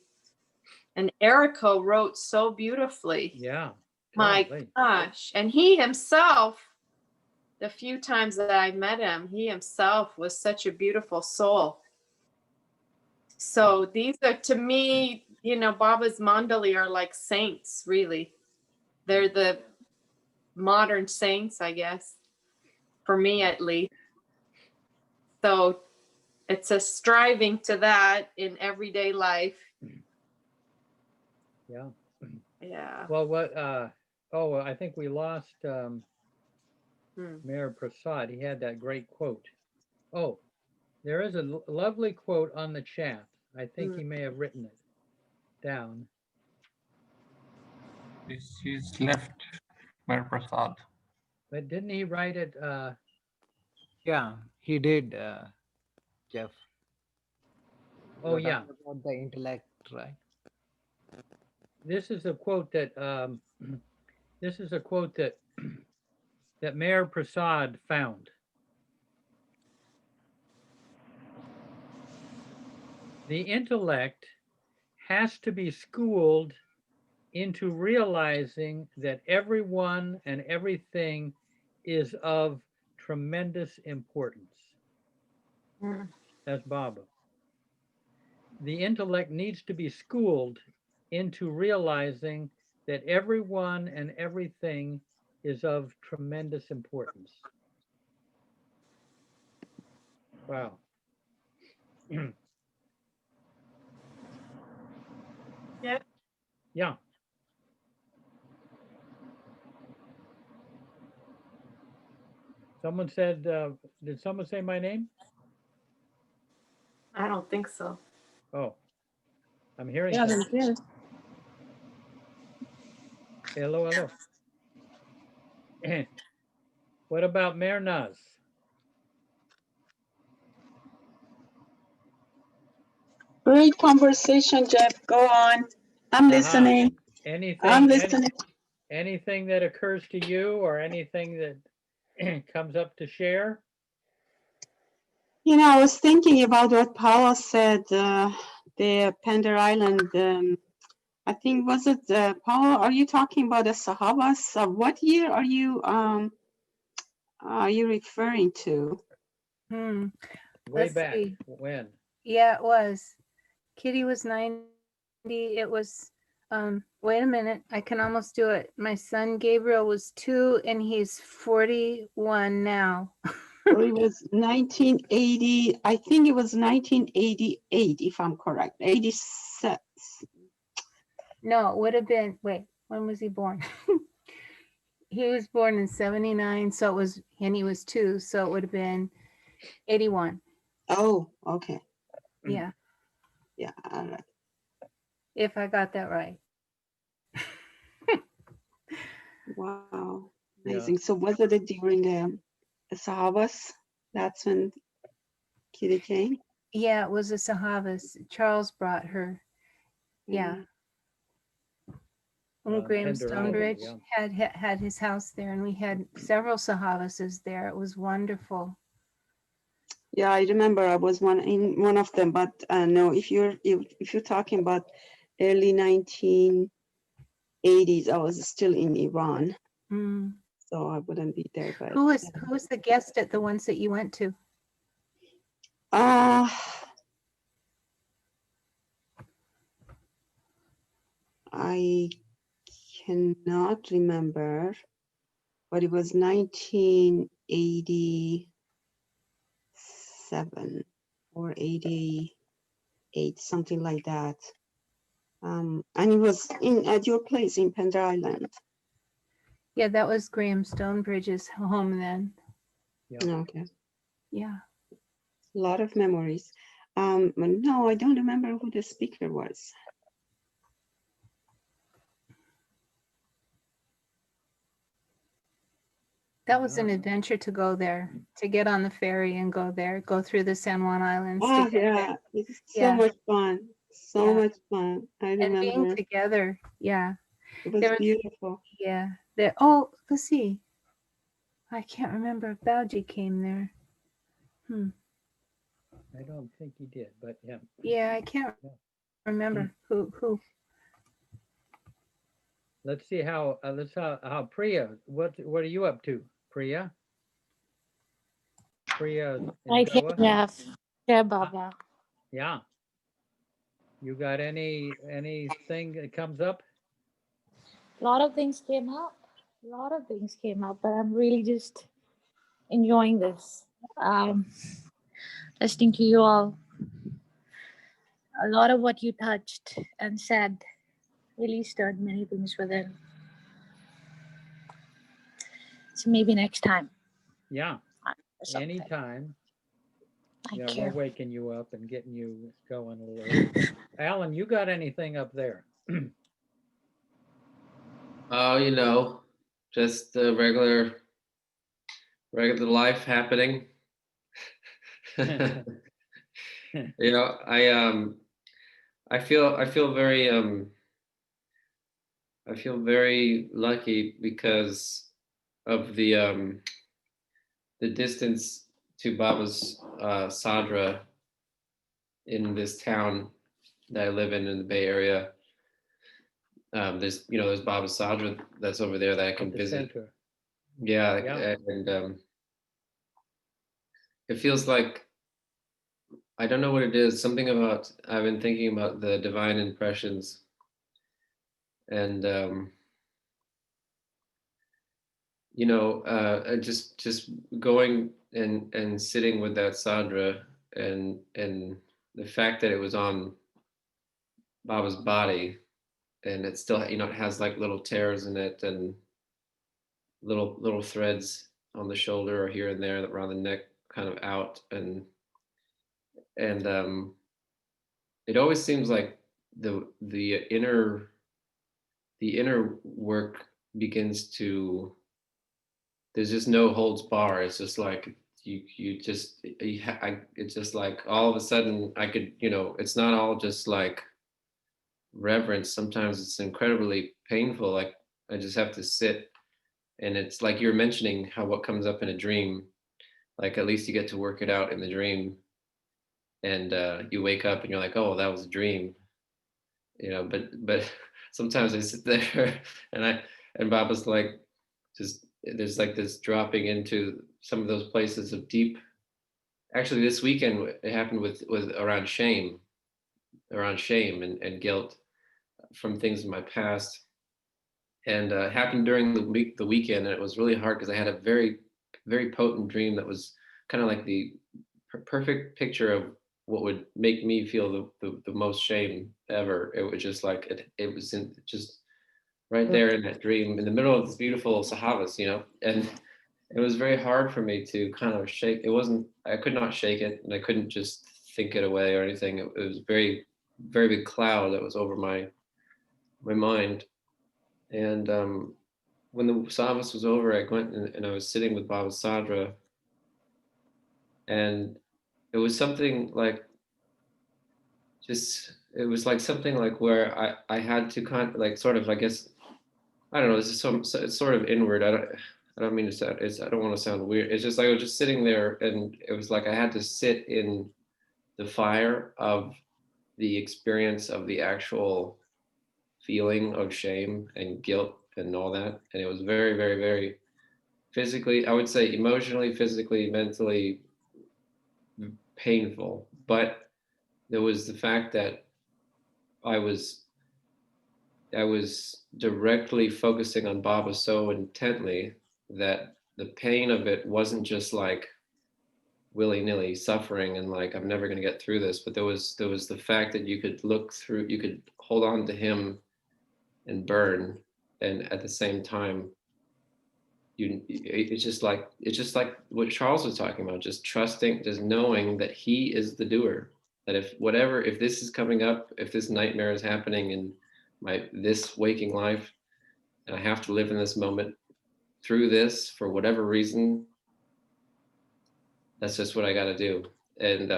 and Erico wrote so beautifully. Yeah. My Golly. gosh. And he himself, the few times that I met him, he himself was such a beautiful soul. So these are, to me, you know, Baba's Mandali are like saints, really. They're the modern saints, I guess, for me at least. So it's a striving to that in everyday life. Yeah. Yeah. Well, what? Oh, I think we lost Mayor Prasad. He had that great quote. Oh, there is a lovely quote on the chat. I think he may have written it down. He's left, Mayor Prasad. But didn't he write it? Yeah, he did, Jeff. Oh, You're yeah. talking about the intellect, right? This is a quote that this is a quote that that Mayor Prasad found. The intellect has to be schooled into realizing that everyone and everything is of tremendous importance. That's Baba. The intellect needs to be schooled into realizing that everyone and everything is of tremendous importance. Wow. Yeah. Yeah. Someone said, did someone say my name? I don't think so. Oh, I'm hearing Yeah, things. they did. Hello, hello. What about Mernaz? Great conversation, Jeff. Go on. I'm listening. I'm listening. Anything that occurs to you or anything that comes up to share? You know, I was thinking about what Paula said, the Pender Island. I think, was it Paula? Are you talking about the Sahabas? What year are you referring to? Way Let's back. see. When? Yeah, it was. Kitty was 90. It was, wait a minute. I can almost do it. My son Gabriel was 2 and he's 41 now. Or it was 1980. I think it was 1988, if I'm correct. 86. No, it would have been, wait, when was he born? He was born in 79, so it was, and he was 2, so it would have been 81. Oh, okay. Yeah. Yeah, all right. If I got that right. Wow, amazing. So was it during the Sahabas? That's when Kitty came? Yeah, it was a Sahavas. Charles brought her. Yeah. Graham Pender Island, Stonebridge yeah. had his house there, and we had several Sahavases there. It was wonderful. Yeah, I remember I was in one of them, but no, if you're talking about early 1980s, I was still in Iran. Mm. so I wouldn't be there. But Who was the guest at the ones that you went to? uh, I cannot remember, but it was 1987 or 88, something like that. And it was at your place in Pender Island. Yeah, that was Graham Stonebridge's home then. Okay. Yeah. A lot of memories. No, I don't remember who the speaker was. That was an adventure to go there, to get on the ferry and go there, go through the San Juan Islands. Oh to get yeah, there. it's so Yeah. much fun. So Yeah. much fun. I And being remember. together. Yeah. It was There was, beautiful. yeah. There. Oh, let's see. I can't remember if Bowji came there. I don't think he did, but yeah. Yeah, I can't remember who. Let's see how how Priya. What are you up to, Priya? Priya in Right here, Goa? Jeff. Yeah, Baba. Yeah. You got anything that comes up? A lot of things came up. A lot of things came up, but I'm really just enjoying this. Listening to you all. A lot of what you touched and said really stirred many things within. So maybe next time. Yeah. or something. Anytime. Yeah, Thank we're you. waking you up and getting you going a little early. Alan, you got anything up there? Oh, just the regular life happening. I feel very lucky because of the distance to Baba's Sadra in this town that I live in the Bay Area. There's Baba's Sadra that's over there that I can The visit. center. Yeah, Yeah. and it feels like, I don't know what it is, something about, I've been thinking about the divine impressions, and just going and sitting with that sadra, and the fact that it was on Baba's body, and it still, it has like little tears in it, and little threads on the shoulder or here and there around the neck, kind of out, and it always seems like the inner work begins to, there's just no holds bar. It's just like it's just like all of a sudden I could, it's not all just like reverence. Sometimes it's incredibly painful. Like I just have to sit, and it's like you're mentioning how what comes up in a dream, like at least you get to work it out in the dream, and you wake up and you're like, oh, that was a dream, but sometimes I sit there and Baba's like, just, there's like this dropping into some of those places of deep. Actually, this weekend it happened with around shame and guilt from things in my past, and it happened during the weekend, and it was really hard because I had a very, very potent dream that was kind of like the perfect picture of what would make me feel the most shame ever. It was just like it was just right there in that dream, in the middle of this beautiful Sahavas, and it was very hard for me to kind of shake. I could not shake it, and I couldn't just think it away or anything. It was very, very big cloud that was over my mind. And when the Sahavas was over, I went and I was sitting with Baba Sadra, and it was something like, it was like something like where I had to kind of like sort of, I guess, I don't know, it's sort of inward. I don't mean to sound, I don't want to sound weird. It's just like I was just sitting there, and it was like I had to sit in the fire of the experience of the actual feeling of shame and guilt and all that. And it was very, very, very physically, I would say emotionally, physically, mentally painful. But there was the fact that I was directly focusing on Baba so intently that the pain of it wasn't just like willy-nilly suffering and like I'm never going to get through this, but there was the fact that you could look through, you could hold on to him and burn, and at the same time it's just like what Charles was talking about, just trusting, just knowing that he is the doer, that if this is coming up, if this nightmare is happening in this waking life, and I have to live in this moment through this for whatever reason, that's just what I got to do. And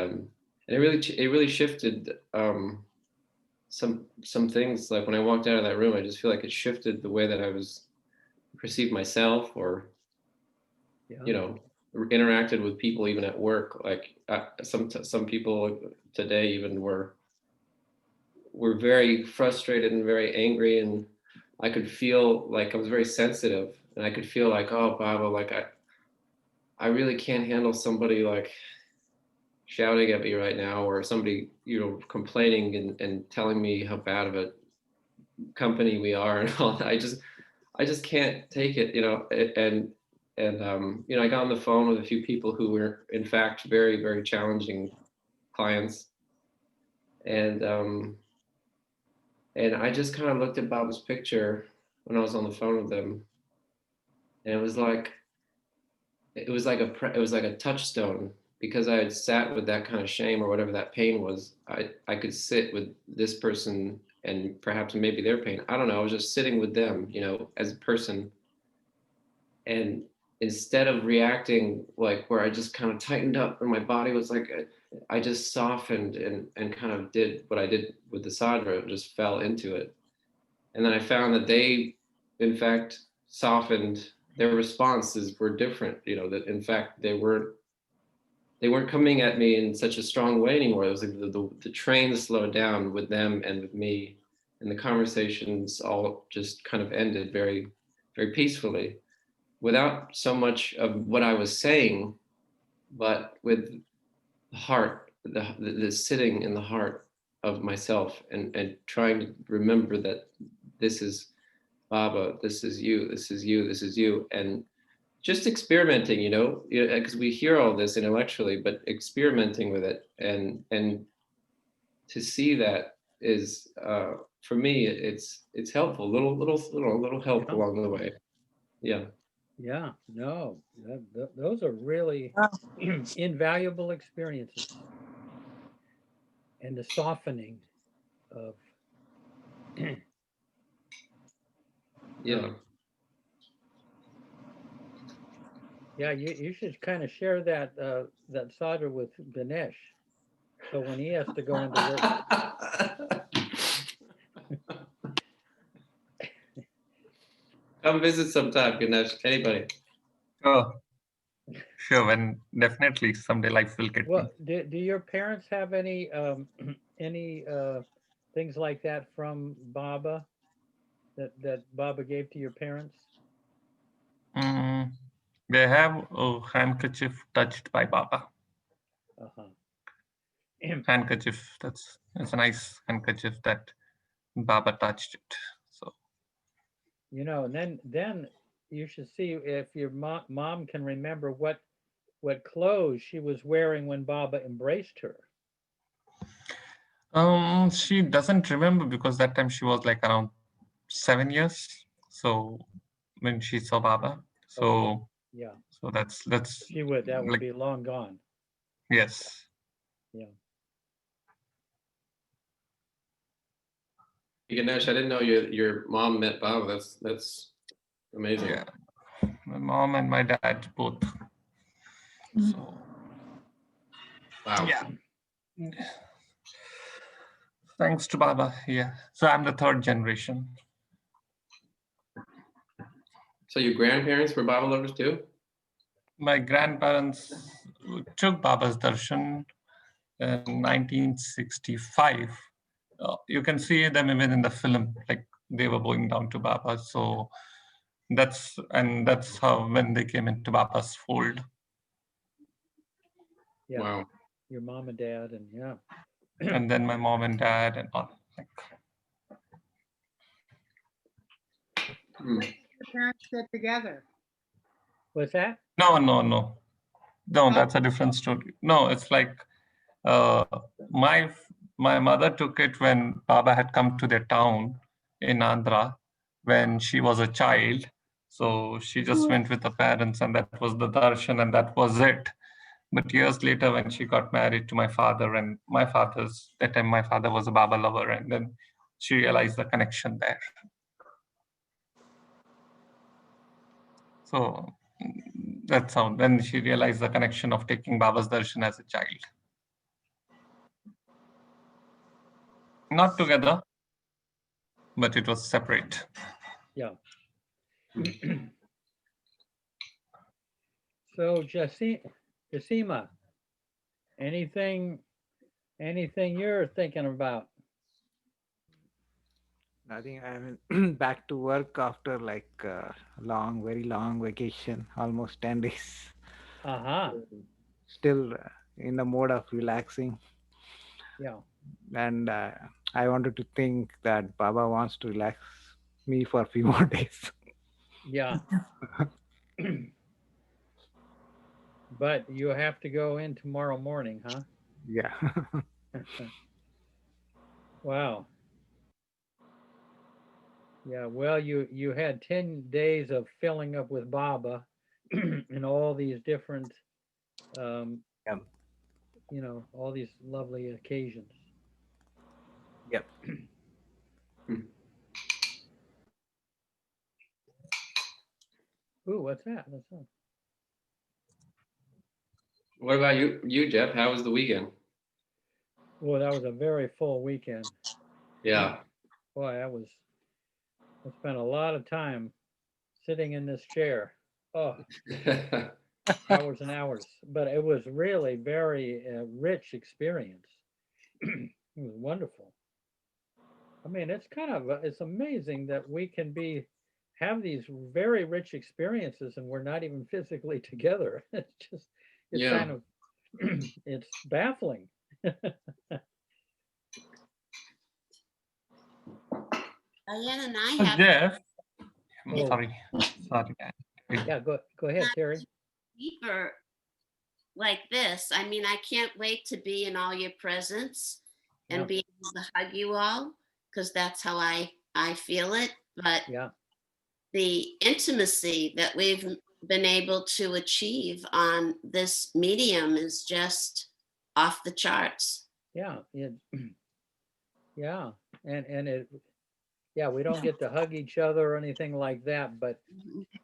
it really shifted some things. Like when I walked out of that room, I just feel like it shifted the way that I was perceived myself, or interacted with people, even at work. Like some people today even were very frustrated and very angry, and I could feel like I was very sensitive, and I could feel like, oh, Baba, like I really can't handle somebody like shouting at me right now, or somebody, complaining and telling me how bad of a company we are and all that. I just can't take it, and I got on the phone with a few people who were in fact very, very challenging clients. And I just kind of looked at Baba's picture when I was on the phone with them, and it was like a touchstone, because I had sat with that kind of shame or whatever that pain was. I could sit with this person and perhaps maybe their pain. I don't know. I was just sitting with them, as a person. And instead of reacting like where I just kind of tightened up and my body was like, I just softened and kind of did what I did with the sadhana, just fell into it. And then I found that they, in fact, softened. Their responses were different, that in fact they weren't coming at me in such a strong way anymore. It was like the train slowed down with them and with me, and the conversations all just kind of ended very, very peacefully, without so much of what I was saying, but with the heart, the sitting in the heart of myself, and trying to remember that this is Baba, this is you, this is you, this is you, and just experimenting, because we hear all this intellectually, but experimenting with it and to see that is, for me, it's helpful. Little help along the way. Yeah. Yeah, no, those are really invaluable experiences, and the softening of yeah. Yeah, you should kind of share that that sadhana with Ganesh, so when he has to go into work. Come visit sometime, Ganesh. Anybody? Oh, sure. When definitely someday life will get me. Well, do your parents have any any things like that from Baba that Baba gave to your parents? They have a handkerchief touched by Baba. Handkerchief. It's a nice handkerchief that Baba touched it. So. And then you should see if your mom can remember what clothes she was wearing when Baba embraced her. She doesn't remember, because that time she was like around 7 years. So when she saw Baba, so yeah, so that's she would that would like, be long gone. Yes. Yeah. Ganesh, I didn't know your mom met Baba. That's amazing. Yeah, my mom and my dad both. So. Wow. Yeah. Thanks to Baba. Yeah. So I'm the third generation. So your grandparents were Baba lovers too? My grandparents took Baba's darshan in 1965. You can see them even in the film, like they were going down to Baba. So That's how when they came into Baba's fold. Yeah. Wow. Your mom and dad, and yeah. And then my mom and dad and all. Like, When did your parents get together? What's that? No, that's a different story. No, it's like my mother took it when Baba had come to their town in Andhra when she was a child. So she just went with the parents, and that was the darshan, and that was it. But years later, when she got married to my father, and that time my father was a Baba lover, and then she realized the connection there. So that's how then she realized the connection of taking Baba's darshan as a child. Not together, but it was separate. Yeah. So Jasima, anything you're thinking about? Nothing. I'm back to work after like a very long vacation, almost 10 days. Still in the mode of relaxing. Yeah. And I wanted to think that Baba wants to relax me for a few more days. Yeah. But you have to go in tomorrow morning, huh? Yeah. Wow. Yeah, well, you had 10 days of filling up with Baba and all these different, you know, all these lovely occasions. Yep. Ooh, what's that? What's that? What about you, Jeff? How was the weekend? Well, that was a very full weekend. Yeah. Boy, I spent a lot of time sitting in this chair. Oh, hours and hours. But it was really very rich experience. It was wonderful. I mean, it's amazing that we can have these very rich experiences and we're not even physically together. It's Yeah. kind of, it's baffling. Diane and I So have Jeff, Oh. sorry. Yeah, go ahead, Terry. deeper like this. I mean, I can't wait to be in all your presence and Yeah. be able to hug you all, because that's how I feel it. But Yeah. the intimacy that we've been able to achieve on this medium is just off the charts. Yeah, yeah, yeah, we don't get to hug each other or anything like that, but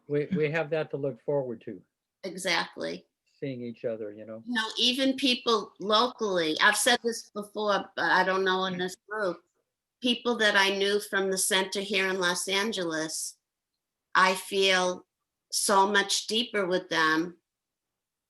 we have that to look forward to, Exactly. seeing each other, you know. You know, even people locally, I've said this before, but I don't know in this group, people that I knew from the center here in Los Angeles, I feel so much deeper with them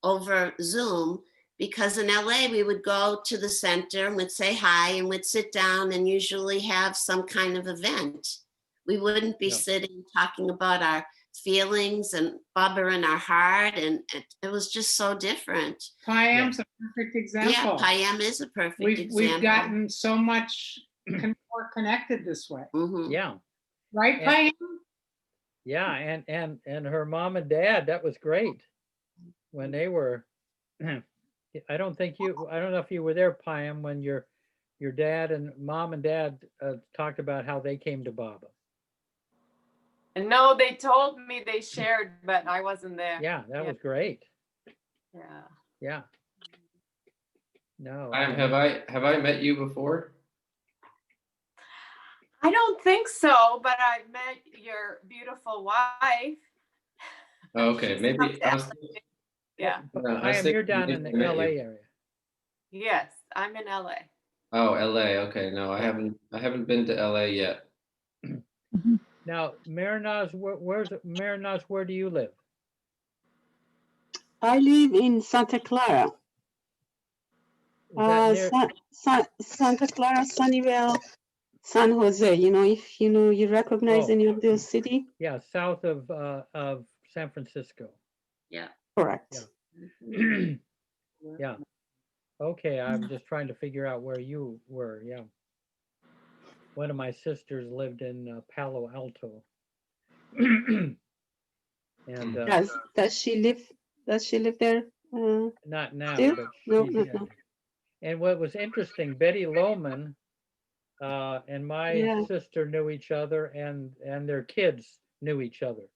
over Zoom, because in LA we would go to the center and we'd say hi and we'd sit down and usually have some kind of event. We wouldn't be sitting talking about our feelings and Baba in our heart, and it was just so different. Payam's a perfect example. Yeah, Payam is a perfect example. We've gotten so much more connected this way. Yeah. Right, Payam? Yeah, and her mom and dad, that was great. When they were, I don't know if you were there, Payam, when your dad and mom and dad talked about how they came to Baba. And no, they told me they shared, but I wasn't there. Yeah, that was great. Yeah. Yeah. No. Have I met you before? I don't think so, but I met your beautiful wife. Okay, She's maybe come to I was. LA. Yeah. Payam, you're down in the LA area. Yes, I'm in LA. Oh, LA. Okay, no, I haven't been to LA yet. Now, Marinaz, where do you live? I live in Santa Clara. Is that near? Santa Clara, Sunnyvale. San Jose. You know, if you know, you recognize Oh, any of those city? yeah, south of San Francisco. Yeah. Correct. Yeah. Yeah. Okay, I'm just trying to figure out where you were. Yeah. One of my sisters lived in Palo Alto. And Does she live? Does she live there? not now, Still? but No, she no, did. no. And what was interesting, Betty Lohman and my Yeah. sister knew each other, and their kids knew each other,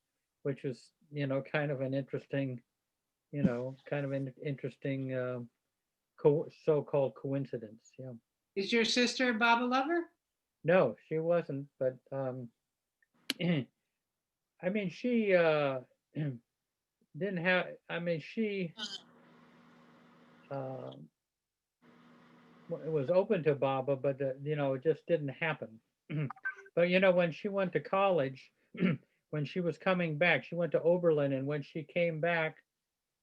which was, you know, kind of an interesting, you know, kind of an interesting so-called coincidence. Yeah. Is your sister a Baba lover? No, she wasn't, but I mean, she didn't have. I mean, she was open to Baba, but you know, it just didn't happen. But you know, when she went to college, when she was coming back, she went to Oberlin, and when she came back,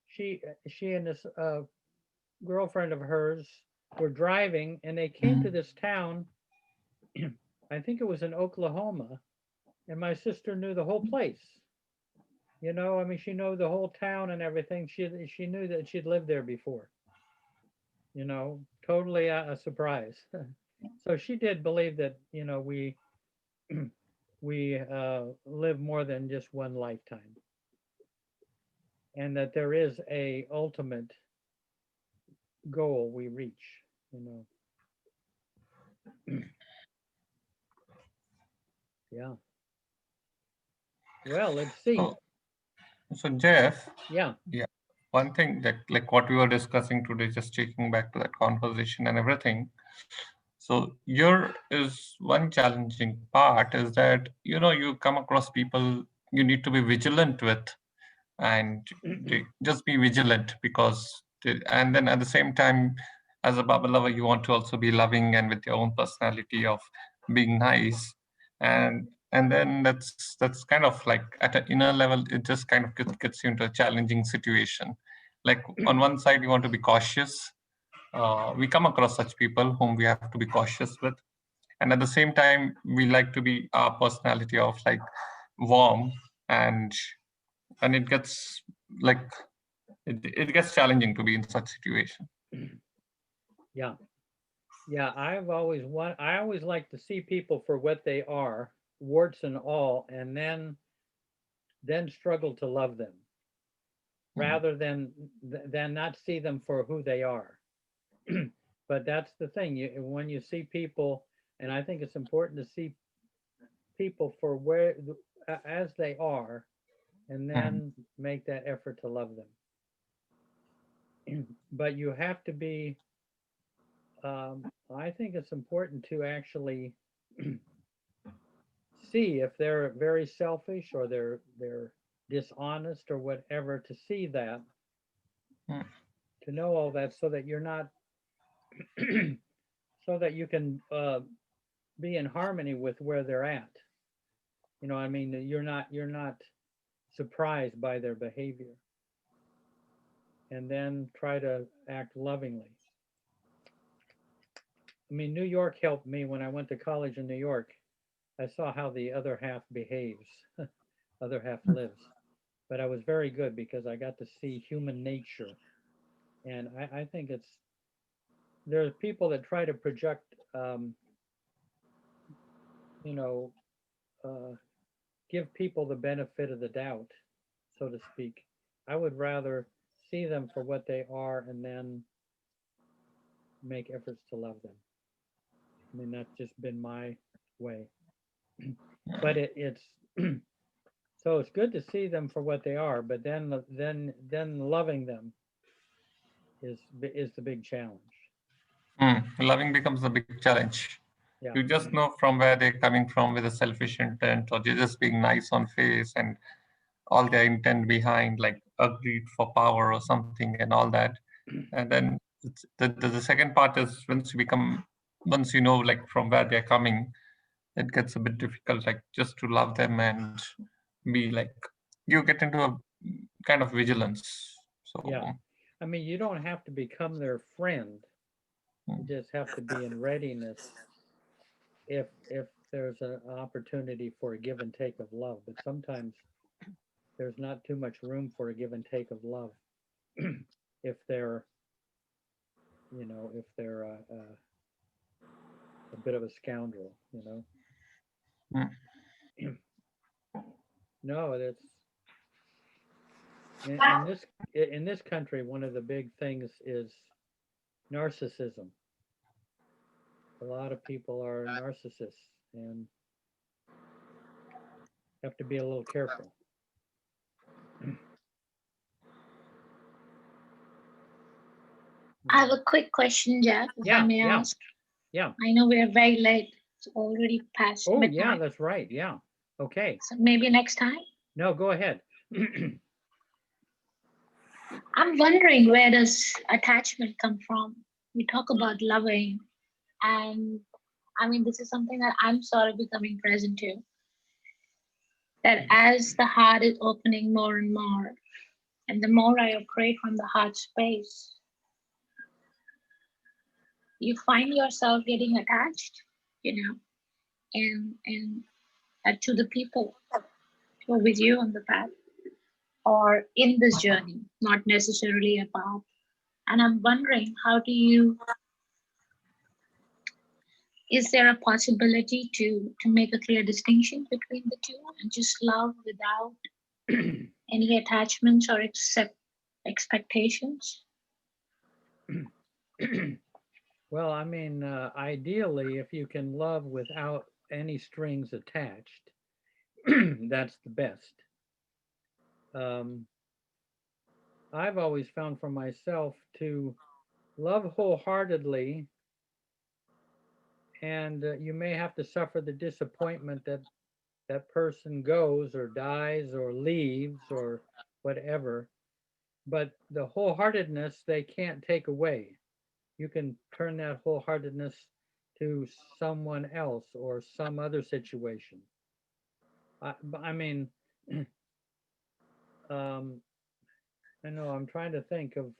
she and this girlfriend of hers were driving, and they came to this town. I think it was in Oklahoma, and my sister knew the whole place. You know, I mean, she knew the whole town and everything. She knew that she'd lived there before. You know, totally a surprise. So she did believe that, you know, we we live more than just one lifetime, and that there is a ultimate goal we reach. You know, yeah. Well, let's see. So Jeff, Yeah. yeah, one thing that like what we were discussing today, just taking back to that conversation and everything. So your is one challenging part is that you come across people you need to be vigilant with, and just be vigilant because and then at the same time, as a Baba lover, you want to also be loving and with your own personality of being nice, and then that's kind of like at an inner level, it just kind of gets you into a challenging situation. Like on one side, you want to be cautious. We come across such people whom we have to be cautious with, and at the same time, we like to be our personality of like warm, and it gets like it gets challenging to be in such situation. Yeah. Yeah, I always like to see people for what they are, warts and all, and then struggle to love them rather than not see them for who they are. But that's the thing. When you see people, and I think it's important to see people for as they are, and then make that effort to love them. But you have to be. I think it's important to actually see if they're very selfish or they're dishonest or whatever, to see that, to know all that, so that you're not so that you can be in harmony with where they're at. You know, I mean, you're not surprised by their behavior, and then try to act lovingly. I mean, New York helped me when I went to college in New York. I saw how the other half behaves, other half lives. But I was very good because I got to see human nature. And I think there's people that try to project, you know, give people the benefit of the doubt, so to speak. I would rather see them for what they are and then make efforts to love them. I mean, that's just been my way. But it's so it's good to see them for what they are, but then loving them is the big challenge. Loving becomes a big challenge. Yeah. You just know from where they're coming from with a selfish intent, or they're just being nice on face, and all their intent behind, like a greed for power or something, and all that. And then the second part is once you know like from where they're coming, it gets a bit difficult, like just to love them and be like you get into a kind of vigilance. So Yeah. I mean, you don't have to become their friend. You just have to be in readiness if there's an opportunity for a give and take of love, but sometimes there's not too much room for a give and take of love if they're, if they're a bit of a scoundrel, No, that's in this country, one of the big things is narcissism. A lot of people are narcissists and have to be a little careful. I have a quick question, Jeff, if I may ask. Yeah. I know we're very late. It's already past Oh, midnight. yeah, that's right. Yeah. Okay. So maybe next time. No, go ahead. I'm wondering, where does attachment come from? We talk about loving, and I mean, this is something that I'm sort of becoming present to. That as the heart is opening more and more, and the more I operate from the heart space, you find yourself getting attached, and to the people who are with you on the path or in this journey, not necessarily a path. And I'm wondering, is there a possibility to make a clear distinction between the two and just love without any attachments or expectations? Well, I mean, ideally, if you can love without any strings attached, that's the best. I've always found for myself to love wholeheartedly, and you may have to suffer the disappointment that that person goes or dies or leaves or whatever, but the wholeheartedness they can't take away. You can turn that wholeheartedness to someone else or some other situation. I mean, I know I'm trying to think of,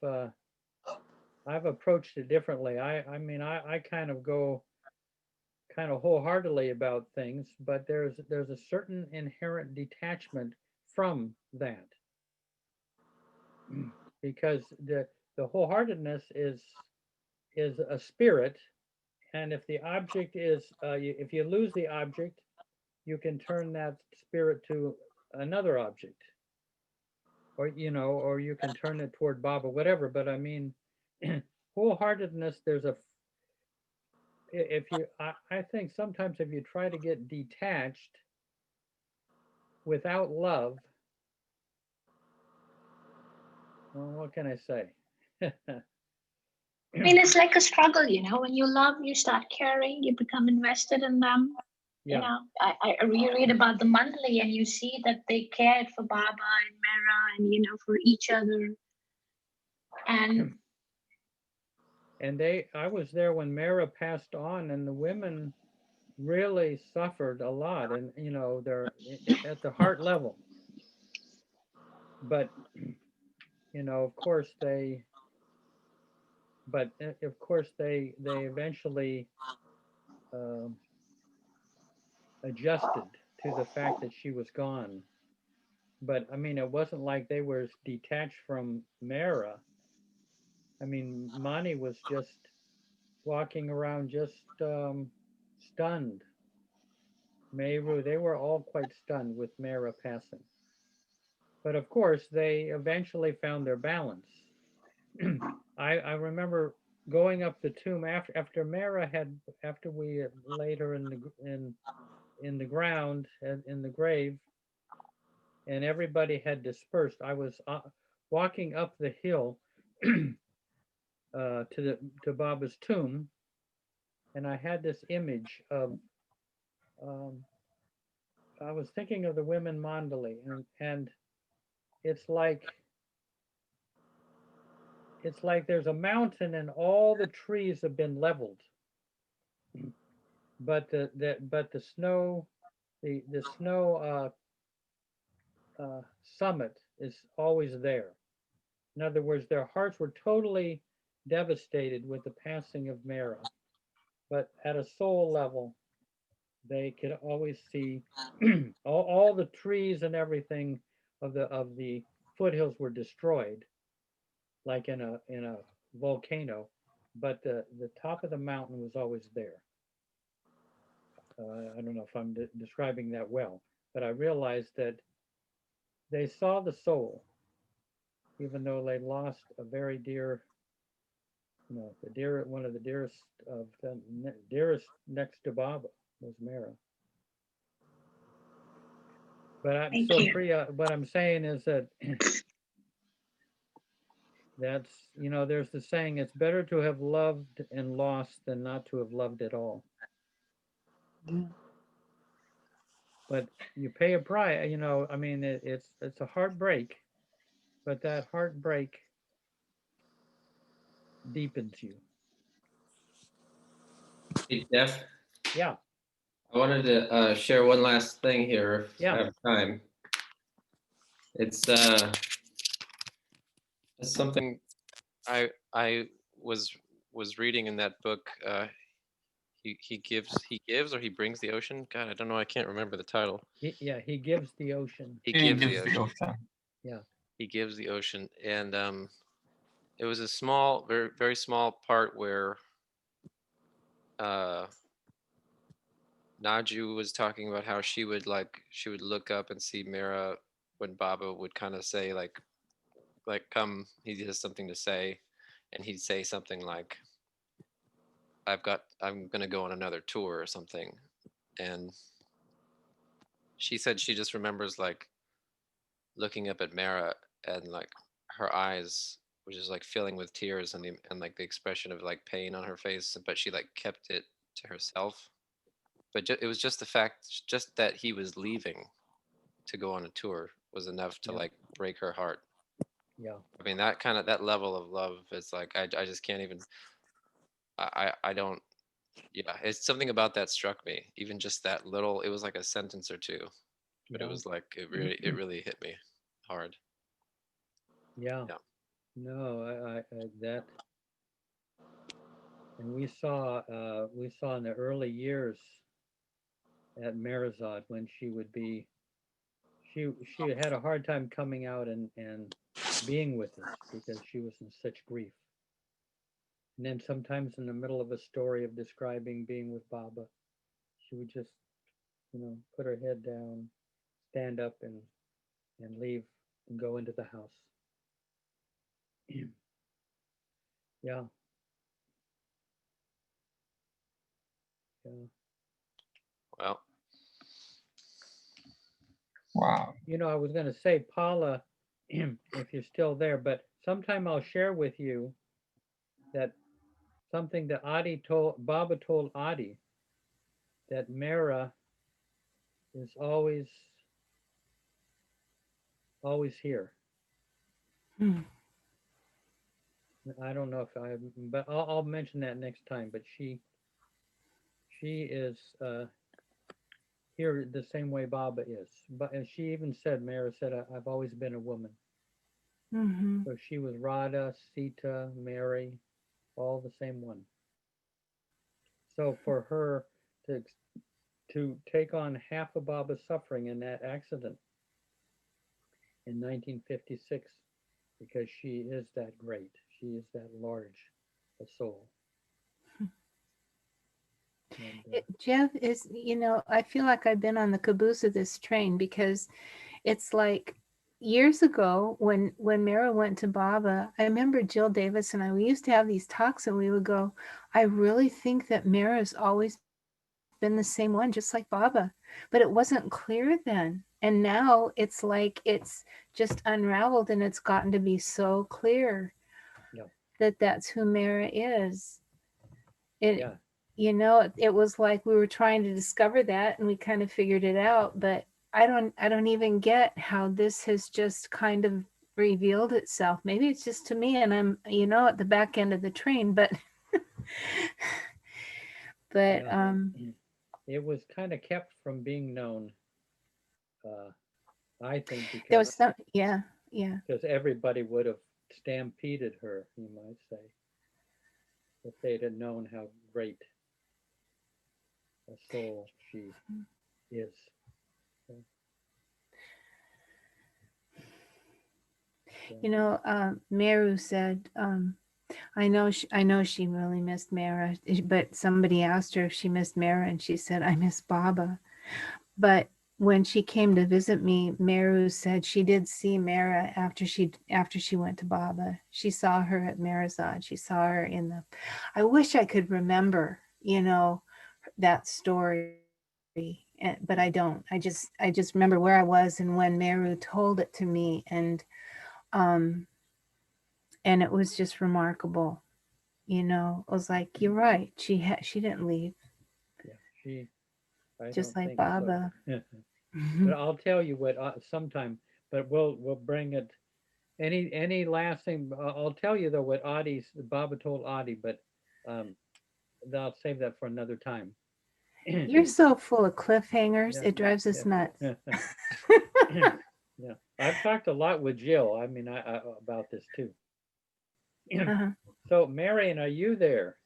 I've approached it differently. I mean, I kind of go kind of wholeheartedly about things, but there's a certain inherent detachment from that because the wholeheartedness is a spirit, and if the object is if you lose the object, you can turn that spirit to another object, or or you can turn it toward Baba, whatever. But I mean, wholeheartedness, there's a if you I think sometimes if you try to get detached without love, well, what can I say? I mean, it's like a struggle, when you love, you start caring, you become invested in them. Yeah. I reread about the monthly, and you see that they cared for Baba and Mera and, for each other. And I was there when Mara passed on, and the women really suffered a lot, and they're at the heart level. But of course they eventually adjusted to the fact that she was gone. But I mean, it wasn't like they were detached from Mara. I mean, Mani was just walking around just stunned. Meru, they were all quite stunned with Mara passing. But of course, they eventually found their balance. I remember going up the tomb after Mara after we laid her in the ground in the grave, and everybody had dispersed. I was walking up the hill to Baba's tomb, and I had this image of I was thinking of the women mandali, and it's like there's a mountain and all the trees have been leveled, but the snow summit is always there. In other words, their hearts were totally devastated with the passing of Mara, but at a soul level, they could always see all the trees and everything of the foothills were destroyed, like in a volcano, but the top of the mountain was always there. I don't know if I'm describing that well, but I realized that they saw the soul, even though they lost a very dear, the dear, one of the dearest of the dearest next to Baba was Mara. But I'm Thank so you. Priya, what I'm saying is that that's, there's the saying, it's better to have loved and lost than not to have loved at all. But you pay a price, I mean, it's a heartbreak, but that heartbreak deepens you. Hey, Jeff, Yeah. I wanted to share one last thing here if Yeah. I have time. It's Something I was reading in that book. He gives or he brings the ocean. God, I don't know. I can't remember the title. He gives the ocean. He He gives the gives the ocean. ocean. Yeah. He gives the ocean, and it was a small, very very small part where uh, Naju was talking about how she would look up and see Mira when Baba would kind of say like come, he has something to say, and he'd say something like, I'm gonna go on another tour or something, and she said she just remembers like looking up at Mara and like her eyes was just like filling with tears and like the expression of like pain on her face, but she like kept it to herself. But it was just the fact, just that he was leaving to go on a tour was enough to Yeah. like break her heart. Yeah. I mean, that level of love is like I just can't even. I don't. Yeah, it's something about that struck me. Even just that little, it was like a sentence or two, but it Yeah. was like it really hit me hard. Yeah. Yeah. No, I that, and we saw in the early years at Marizod when she would be, she had a hard time coming out and being with us because she was in such grief. And then sometimes in the middle of a story of describing being with Baba, she would just, put her head down, stand up and leave and go into the house. Yeah. Yeah. Well. Wow. I was going to say, Paula, if you're still there, but sometime I'll share with you that something that Baba told Adi, that Mara is always here. I don't know if but I'll mention that next time. But she is here the same way Baba is. But and she even said, Mara said, I've always been a woman. Mm-hmm. So she was Radha, Sita, Mary, all the same one. So for her to take on half of Baba's suffering in that accident in 1956, because she is that great. She is that large a soul. And, Jeff, is, I feel like I've been on the caboose of this train because it's like years ago when Mara went to Baba, I remember Jill Davis and we used to have these talks and we would go, I really think that Mara's always been the same one, just like Baba. But it wasn't clear then. And now it's like it's just unraveled and it's gotten to be so clear that that's who Mara is. It was like we were trying to discover that and we kind of figured it out, but I don't even get how this has just kind of revealed itself. Maybe it's just to me and I'm, at the back end of the train, but it was kind of kept from being known, I think, because there was some, yeah. Because everybody would have stampeded her, you might say, if they'd have known how great a soul she is. You know, Meru said, I know she really missed Mara, but somebody asked her if she missed Mara, and she said, I miss Baba. But when she came to visit me, Meru said she did see Mara after she went to Baba. She saw her at Marazad. She saw her in the. I wish I could remember, that story, but I don't. I just remember where I was and when Meru told it to me, and it was just remarkable. It was like, you're right. She didn't leave. Yeah, I just don't like think Baba. so. But I'll tell you what sometime. But we'll bring it. Any last thing? I'll tell you though what Baba told Adi, but I'll save that for another time. You're so full of cliffhangers. Yeah, It drives us nuts. Yeah, I've talked a lot with Jill. I mean, I about this too. So, Marion, are you there?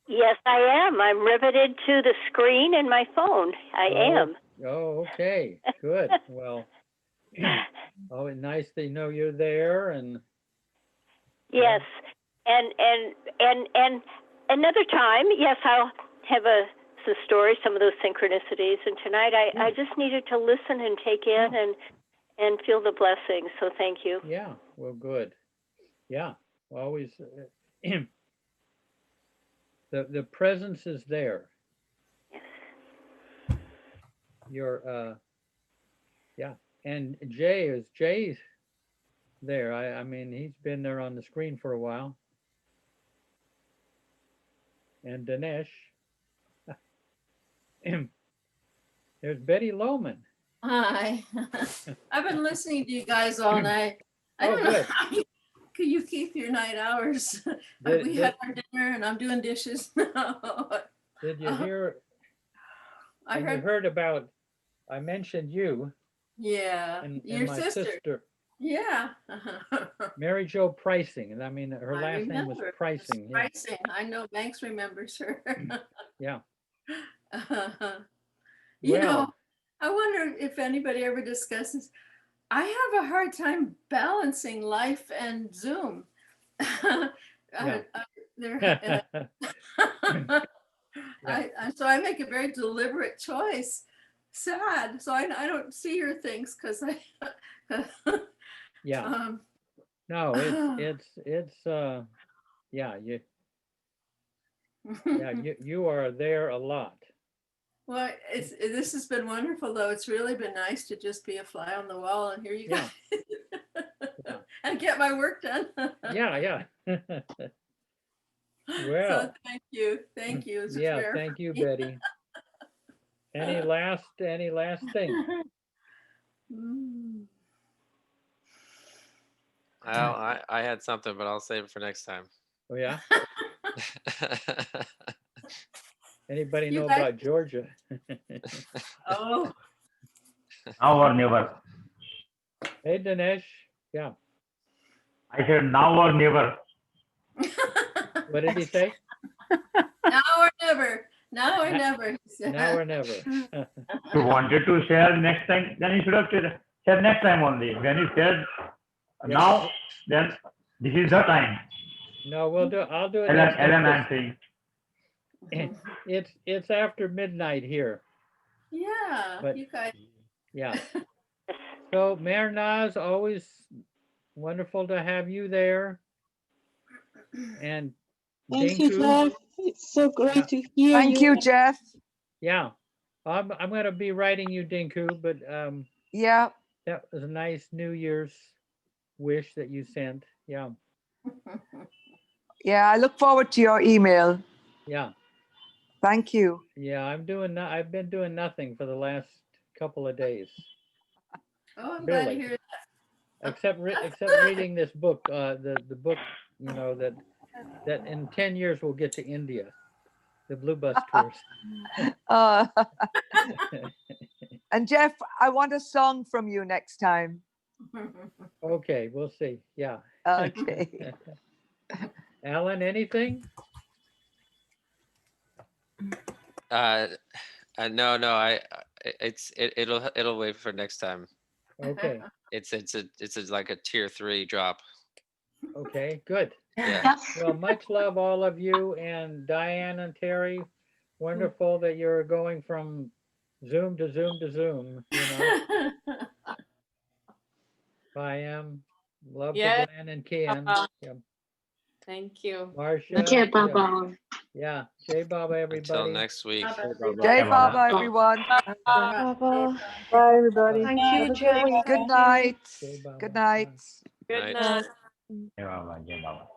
Yes, I am. I'm riveted to the screen in my phone. I am. Oh, okay. Good. Well, nice to know you're there. And yes, and another time, yes, I'll have some stories, some of those synchronicities. And tonight, I just needed to listen and take in and feel the blessings. So thank you. Yeah. Well, good. Yeah. Always. The presence is there. Yes. You're yeah. And Jay's there. I mean, he's been there on the screen for a while. And Dinesh. There's Betty Lohman. Hi. I've been listening to you guys all night. I don't know how you keep your night hours. But we had our dinner and I'm doing dishes now. Did you hear? I heard about. I mentioned you. Yeah. And Your my sister. Yeah. Mary Jo Pricing, and I mean her last name was Pricing. Yeah. Pricing. I know Banks remembers her. Yeah. You know, I wonder if anybody ever discusses. I have a hard time balancing life and Zoom. So I make a very deliberate choice. Sad. So I don't see your things because I. Yeah. No, it's yeah, you are there a lot. Well, this has been wonderful though. It's really been nice to just be a fly on the wall and hear you guys and get my work done. Yeah. Well, so thank you. This is rare thank you, Betty. Any last thing? Well, I had something, but I'll save it for next time. Oh yeah. Anybody know about Georgia? Oh. Now or never. Hey, Dinesh. Yeah. I said now or never. What did he say? Now or never. Now or never. He said. Now or never. If you wanted to share next time, then you should have said next time only. When you said now, then this is the time. No, I'll do it. Ellen, I'm saying. It's after midnight here. Yeah, but, you guys. Yeah. So Mernaz, always wonderful to have you there. And thank you, Jeff. It's so great to hear you. Thank you, Jeff. Yeah. I'm gonna be writing you, Dinku, but yeah. That was a nice New Year's wish that you sent. Yeah. Yeah, I look forward to your email. Yeah. Thank you. Yeah, I've been doing nothing for the last couple of days. Oh, I'm glad to hear that. Except reading this book, the book, that in 10 years we'll get to India, the Blue Bus tours. And Jeff, I want a song from you next time. Okay, we'll see. Yeah. Okay. Alan, anything? No, it'll wait for next time. Okay, It's like a tier 3 drop. okay, good. Yeah. Well, much love all of you, and Diane and Terry, wonderful that you're going from Zoom to Zoom to Zoom, you know. I am. Love to Yeah. Glenn and Ken. Yeah. Thank you. Marcia. Okay, Yeah. Baba. Yeah. Jai Baba, everybody. Until next week. Jai Baba, everyone. Baba. Bye, everybody. Thank Have you, a good Jay. week. Good Thank you. night. Jai Baba. Good night. Good Night. night. Jai Baba, Jai Baba.